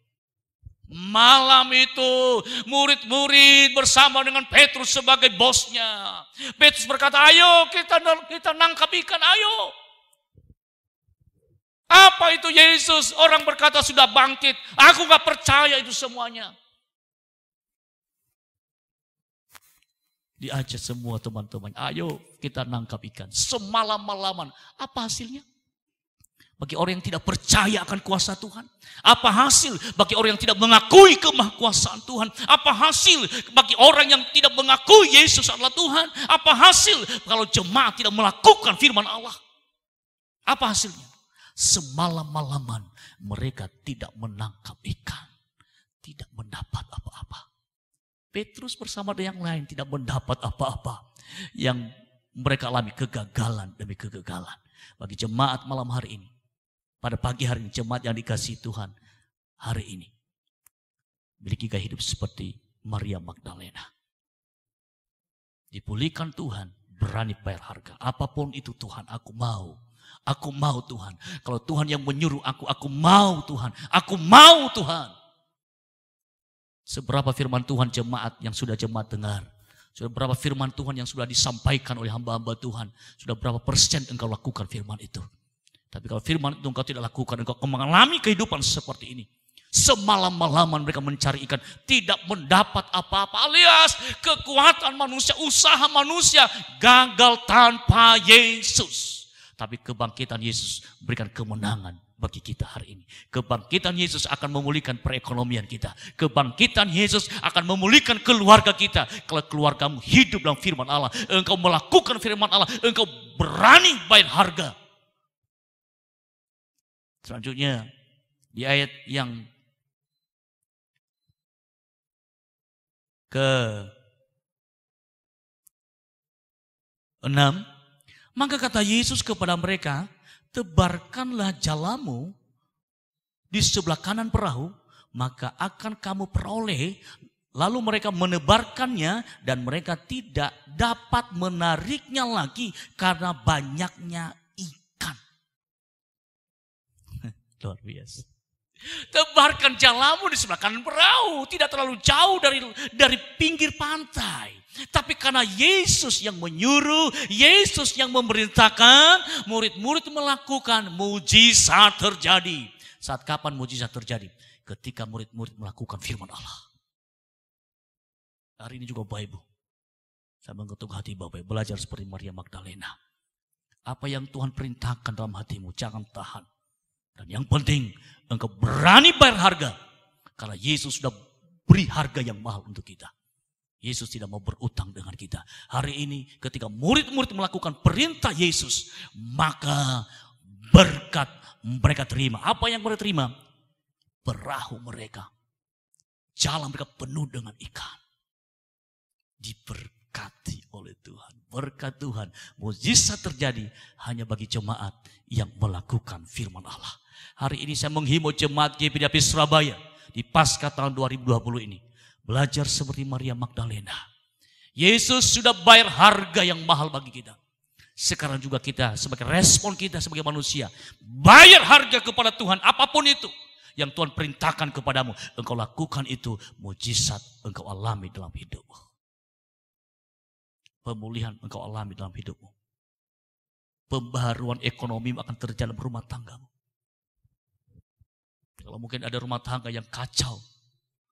Malam itu murid-murid bersama dengan Petrus sebagai bosnya. Petrus berkata, ayo kita nangkap ikan, ayo. Apa itu Yesus? Orang berkata sudah bangkit. Aku gak percaya itu semuanya. Diajak semua teman-teman, ayo kita nangkap ikan. Semalam-malaman, apa hasilnya? Bagi orang yang tidak percaya akan kuasa Tuhan. Apa hasil bagi orang yang tidak mengakui kemahkuasaan Tuhan? Apa hasil bagi orang yang tidak mengakui Yesus adalah Tuhan? Apa hasil kalau jemaat tidak melakukan firman Allah? Apa hasilnya? Semalam-malaman mereka tidak menangkap ikan. Tidak mendapat apa-apa. Petrus bersama dengan yang lain tidak mendapat apa-apa. Yang mereka alami kegagalan demi kegagalan. Bagi jemaat malam hari ini. Pada pagi hari ini jemaat yang dikasihi Tuhan. Hari ini. Miliki gaya hidup seperti Maria Magdalena. Dipulihkan Tuhan. Berani bayar harga. Apapun itu Tuhan aku mau. Aku mau Tuhan. Kalau Tuhan yang menyuruh aku mau Tuhan. Aku mau Tuhan. Seberapa firman Tuhan jemaat yang sudah jemaat dengar. Sudah berapa firman Tuhan yang sudah disampaikan oleh hamba-hamba Tuhan. Sudah berapa persen engkau lakukan firman itu. Tapi kalau firman itu engkau tidak lakukan, engkau mengalami kehidupan seperti ini. Semalam-malaman mereka mencari ikan, tidak mendapat apa-apa, alias kekuatan manusia, usaha manusia gagal tanpa Yesus. Tapi kebangkitan Yesus berikan kemenangan bagi kita hari ini. Kebangkitan Yesus akan memulihkan perekonomian kita. Kebangkitan Yesus akan memulihkan keluarga kita. Kalau keluargamu hidup dalam firman Allah, engkau melakukan firman Allah, engkau berani bayar harga. Selanjutnya di ayat yang ke-6, maka kata Yesus kepada mereka, tebarkanlah jalamu di sebelah kanan perahu, maka akan kamu peroleh. Lalu mereka menebarkannya dan mereka tidak dapat menariknya lagi karena banyaknya ikan. Luar biasa. Tebarkan jalamu di sebelah kanan perahu, tidak terlalu jauh dari pinggir pantai. Tapi karena Yesus yang menyuruh, Yesus yang memerintahkan, murid-murid melakukan, mujizat terjadi. Saat kapan mujizat terjadi? Ketika murid-murid melakukan firman Allah. Hari ini juga Bapak Ibu, saya mengetuk hati Bapak Ibu, belajar seperti Maria Magdalena. Apa yang Tuhan perintahkan dalam hatimu, jangan tahan. Dan yang penting, engkau berani bayar harga. Karena Yesus sudah beri harga yang mahal untuk kita. Yesus tidak mau berutang dengan kita. Hari ini ketika murid-murid melakukan perintah Yesus, maka berkat mereka terima. Apa yang mereka terima? Perahu mereka, jalan mereka penuh dengan ikan. Diberkati oleh Tuhan. Berkat Tuhan, mujizat terjadi hanya bagi jemaat yang melakukan firman Allah. Hari ini saya menghimbau jemaat GPD Surabaya di Paskah tahun 2020 ini. Belajar seperti Maria Magdalena. Yesus sudah bayar harga yang mahal bagi kita. Sekarang juga kita sebagai respon kita sebagai manusia. Bayar harga kepada Tuhan apapun itu. Yang Tuhan perintahkan kepadamu. Engkau lakukan itu, mujizat engkau alami dalam hidupmu. Pemulihan engkau alami dalam hidupmu. Pembaharuan ekonomi akan terjadi dalam rumah tanggamu. Kalau mungkin ada rumah tangga yang kacau,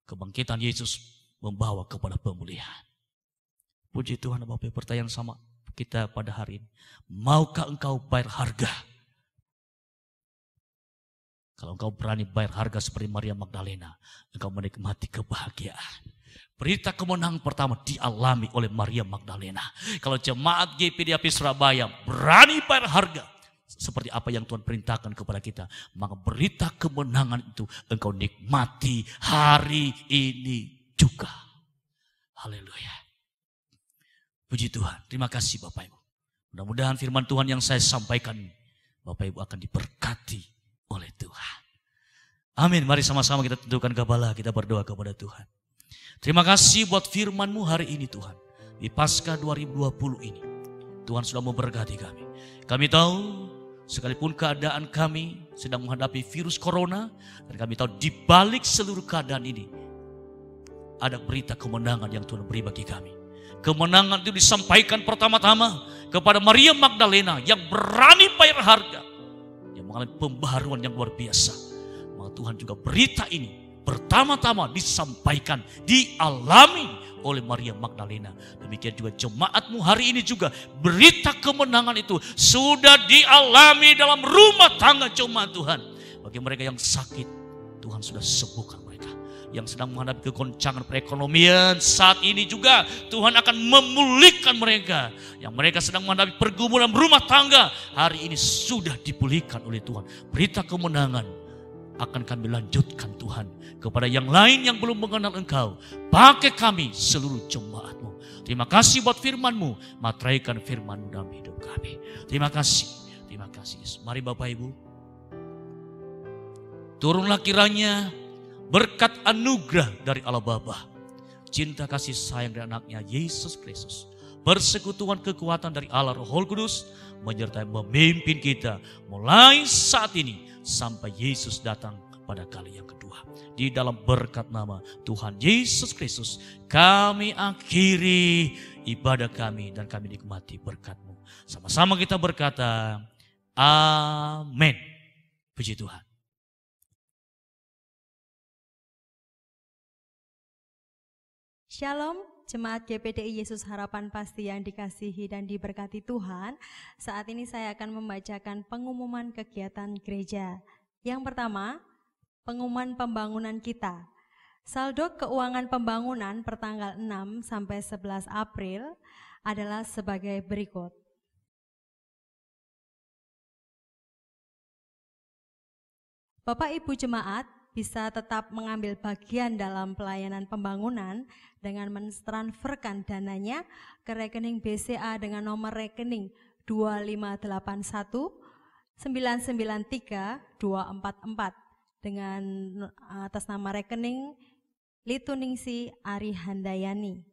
kebangkitan Yesus membawa kepada pemulihan. Puji Tuhan, Bapak, pertanyaan sama kita pada hari ini. Maukah engkau bayar harga? Kalau engkau berani bayar harga seperti Maria Magdalena, engkau menikmati kebahagiaan. Berita kemenangan pertama dialami oleh Maria Magdalena. Kalau jemaat GPD Surabaya berani bayar harga, seperti apa yang Tuhan perintahkan kepada kita, maka berita kemenangan itu engkau nikmati hari ini juga. Haleluya. Puji Tuhan. Terima kasih Bapak Ibu. Mudah-mudahan firman Tuhan yang saya sampaikan, Bapak Ibu akan diberkati oleh Tuhan. Amin. Mari sama-sama kita tundukkan kepala, kita berdoa kepada Tuhan. Terima kasih buat firman-Mu hari ini Tuhan. Di Paskah 2020 ini, Tuhan sudah memberkati kami. Kami tahu sekalipun keadaan kami sedang menghadapi virus corona, dan kami tahu di balik seluruh keadaan ini ada berita kemenangan yang Tuhan beri bagi kami. Kemenangan itu disampaikan pertama-tama kepada Maria Magdalena yang berani bayar harga, yang mengalami pembaharuan yang luar biasa. Maka Tuhan juga berita ini pertama-tama disampaikan, dialami oleh Maria Magdalena. Demikian juga jemaatmu hari ini juga berita kemenangan itu sudah dialami dalam rumah tangga jemaat Tuhan. Bagi mereka yang sakit, Tuhan sudah sembuhkan mereka. Yang sedang menghadapi kegoncangan perekonomian, saat ini juga Tuhan akan memulihkan mereka. Yang mereka sedang menghadapi pergumulan rumah tangga, hari ini sudah dipulihkan oleh Tuhan. Berita kemenangan akan kami lanjutkan Tuhan kepada yang lain yang belum mengenal Engkau. Pakai kami seluruh jemaat-Mu. Terima kasih buat firman-Mu. Materaikan firman-Mu dalam hidup kami. Terima kasih. Terima kasih. Mari Bapak Ibu. Turunlah kiranya berkat anugerah dari Allah Bapa, cinta kasih sayang dari anaknya Yesus Kristus, persekutuan kekuatan dari Allah Roh Kudus menyertai memimpin kita mulai saat ini sampai Yesus datang pada kali yang kedua. Di dalam berkat nama Tuhan Yesus Kristus, kami akhiri ibadah kami dan kami nikmati berkat-Mu. Sama-sama kita berkata, amin. Puji Tuhan. Shalom, Jemaat GPDI Yesus Harapan Pasti yang dikasihi dan diberkati Tuhan. Saat ini saya akan membacakan pengumuman kegiatan gereja. Yang pertama, pengumuman pembangunan kita. Saldo keuangan pembangunan pertanggal 6 sampai 11 April adalah sebagai berikut. Bapak Ibu Jemaat bisa tetap mengambil bagian dalam pelayanan pembangunan dengan mentransferkan dananya ke rekening BCA dengan nomor rekening 2581 993 244 dengan atas nama rekening Lituningsi Ari Handayani.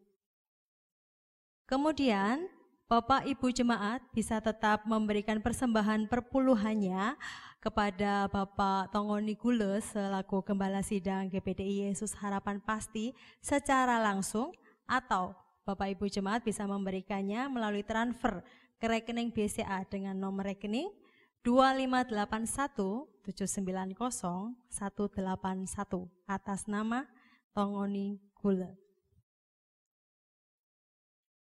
Kemudian Bapak Ibu Jemaat bisa tetap memberikan persembahan perpuluhannya kepada Bapak Tongoni Gule selaku Gembala Sidang GPDI Yesus Harapan Pasti secara langsung, atau Bapak Ibu Jemaat bisa memberikannya melalui transfer ke rekening BCA dengan nomor rekening 2581 790 181 atas nama Tongoni Gule.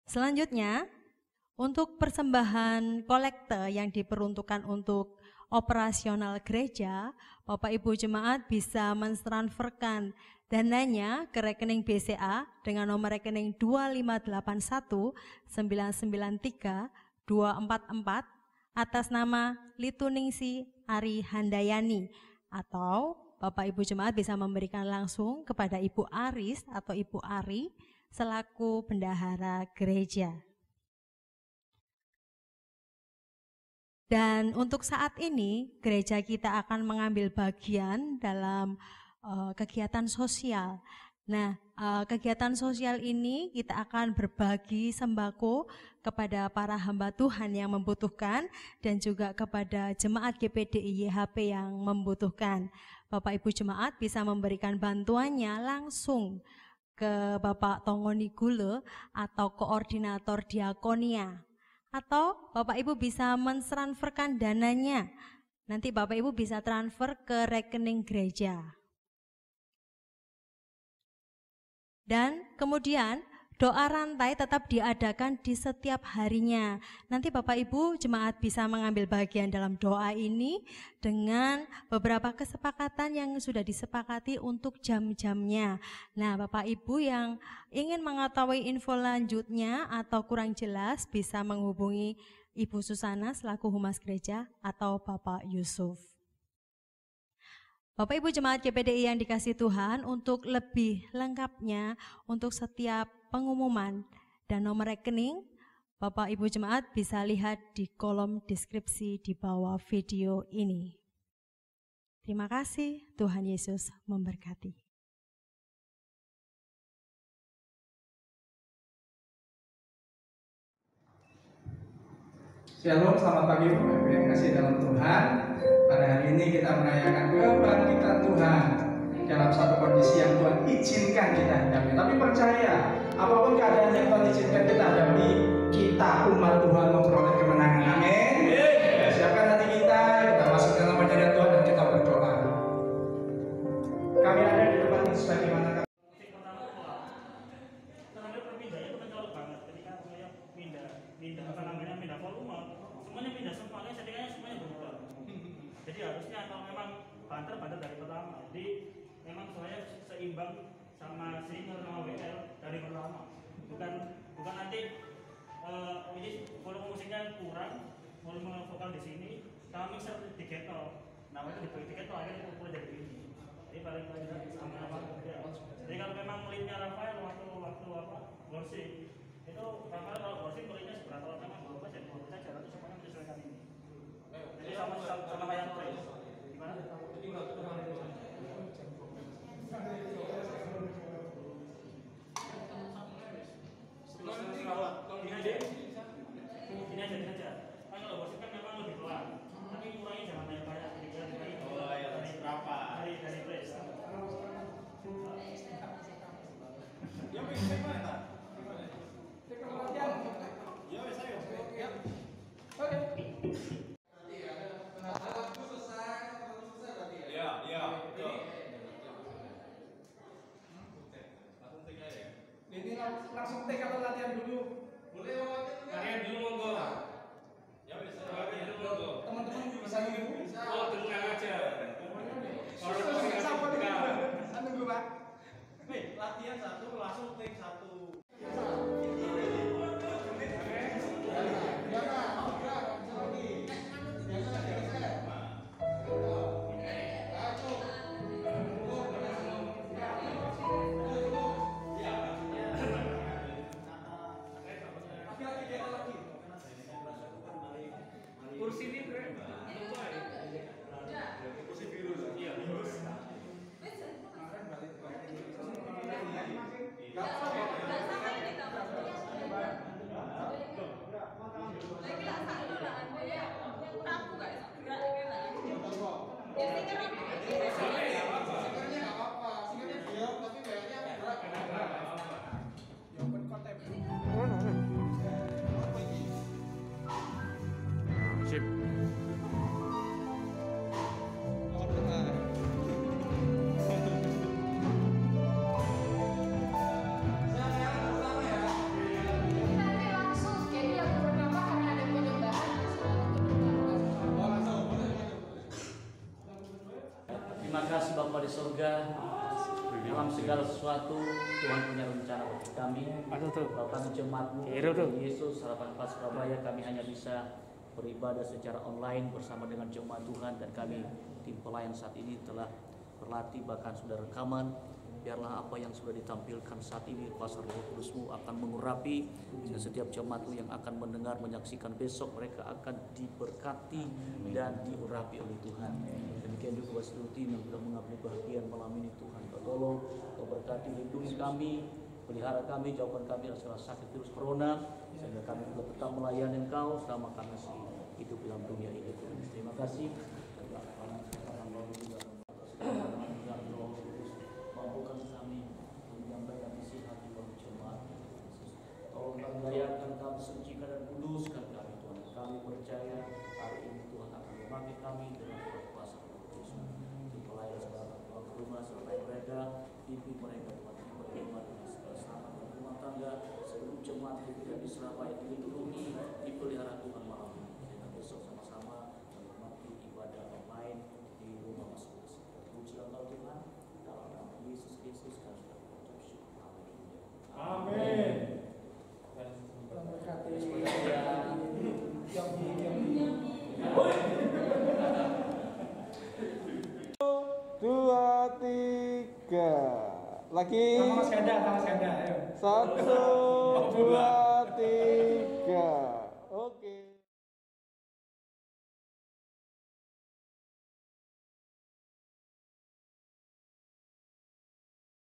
Selanjutnya, untuk persembahan kolekte yang diperuntukkan untuk operasional gereja, Bapak Ibu Jemaat bisa mentransferkan dananya ke rekening BCA dengan nomor rekening 2581 993 244 atas nama Lituningsi Ari Handayani, atau Bapak Ibu Jemaat bisa memberikan langsung kepada Ibu Aris atau Ibu Ari selaku bendahara gereja. Dan untuk saat ini gereja kita akan mengambil bagian dalam kegiatan sosial. Nah, kegiatan sosial ini kita akan berbagi sembako kepada para hamba Tuhan yang membutuhkan dan juga kepada jemaat GPDI YHP yang membutuhkan. Bapak Ibu Jemaat bisa memberikan bantuannya langsung ke Bapak Tongoni Gule atau koordinator diakonia. Atau Bapak Ibu bisa mentransferkan dananya. Nanti Bapak Ibu bisa transfer ke rekening gereja. Dan kemudian doa rantai tetap diadakan di setiap harinya. Nanti Bapak Ibu Jemaat bisa mengambil bagian dalam doa ini dengan beberapa kesepakatan yang sudah disepakati untuk jam-jamnya. Nah, Bapak Ibu yang ingin mengetahui info lanjutnya atau kurang jelas bisa menghubungi Ibu Susana selaku Humas Gereja atau Bapak Yusuf. Bapak Ibu Jemaat GPDI yang dikasihi Tuhan, untuk lebih lengkapnya untuk setiap pengumuman dan nomor rekening, Bapak Ibu Jemaat bisa lihat di kolom deskripsi di bawah video ini. Terima kasih, Tuhan Yesus memberkati. Shalom, selamat pagi Bapak Ibu yang kasih dalam Tuhan. Pada hari ini kita merayakan kebangkitan Tuhan dalam satu kondisi yang Tuhan izinkan kita hadapi. Tapi percaya, apapun keadaan yang Tuhan izinkan kita hadapi, kita umat Tuhan memperoleh kemenangan. Amin. Siapkan hati kita masuk dalam perjalanan Tuhan dan kita berdoa. Kami ada di tempat ini sebagaimana kami. Pindah volume, semuanya pindah semuanya, settingannya semuanya berubah. Jadi harusnya kalau memang banter dari pertama, jadi memang semuanya seimbang sama singer sama WL dari pertama. Bukan nanti ini volume musiknya kurang, volume vokal di sini, sama mixer di ghetto. Nah itu di ghetto akhirnya ukur jadi ini. Jadi paling sama apa? Ya. Jadi kalau memang leadnya Rafael waktu apa? Worship itu Rafael kalau worship leadnya seberapa? Kalau memang berubah jadi berubah saja, nanti semuanya menyesuaikan ini. Jadi sama kayak praise. Gimana? Ini aja. Kan kalau worship kan memang lebih pelan. Tapi kurangnya jangan banyak-banyak. Dari berapa? Dari praise. Ya bisa mana? Ya bisa ya. Oke. Waktu selesai berarti ya? Iya, betul. Langsung tinggal ya. Ini langsung take atau latihan dulu? Boleh Latihan dulu monggo. Ya bisa. Latihan dulu monggo. Teman-teman bisa nunggu? Bisa. Oh, tenang aja. Kalau Sama nih, kita nunggu Pak. Nih, latihan 1 langsung take 1. kursi ini keren. Kursi biru. Iya, virus. Sip. Nanti langsung, jadi yang pertama karena ada penyembahan Terima kasih Bapa di surga. Dalam segala sesuatu Tuhan punya rencana bagi kami. Bahkan jemaat-Mu Yesus Harapan Pas Surabaya, kami hanya bisa beribadah secara online bersama dengan jemaat Tuhan, dan kami tim pelayan saat ini telah berlatih, bahkan sudah rekaman. Biarlah apa yang sudah ditampilkan saat ini kuasa Roh Kudus-Mu akan mengurapi, sehingga setiap jemaat-Mu yang akan mendengar, menyaksikan besok, mereka akan diberkati dan diurapi oleh Tuhan. Demikian juga seluruh tim yang sudah mengambil bagian malam ini, Tuhan Kau tolong, Kau berkati, lindungi kami, pelihara kami, jauhkan kami dari segala sakit virus corona, sehingga kami juga tetap melayani Engkau selama kami masih hidup dalam dunia ini. Terima kasih. Mampukan kami menyampaikan isi hati bagi jemaat. Tolong kami layakan, kami sucikan dan kuduskan kami, Tuhan. Kami percaya hari ini Tuhan akan memakai kami dengan kuasa Roh Kudus. Di pelayan segala ke rumah serta mereka, pimpin mereka Tuhan, beriman dengan segala selamat dan rumah tangga. Seluruh jemaat di Surabaya dilindungi, dipelihara Tuhan malam ini. Sehingga besok sama-sama menikmati ibadah online di rumah masing-masing. Puji Engkau Tuhan, dalam nama Yesus Kristus kami sudah mengucap syukur. Amin. Dua, tiga, lagi. Sama Mas Ganda, ayo. 1, 2, 3.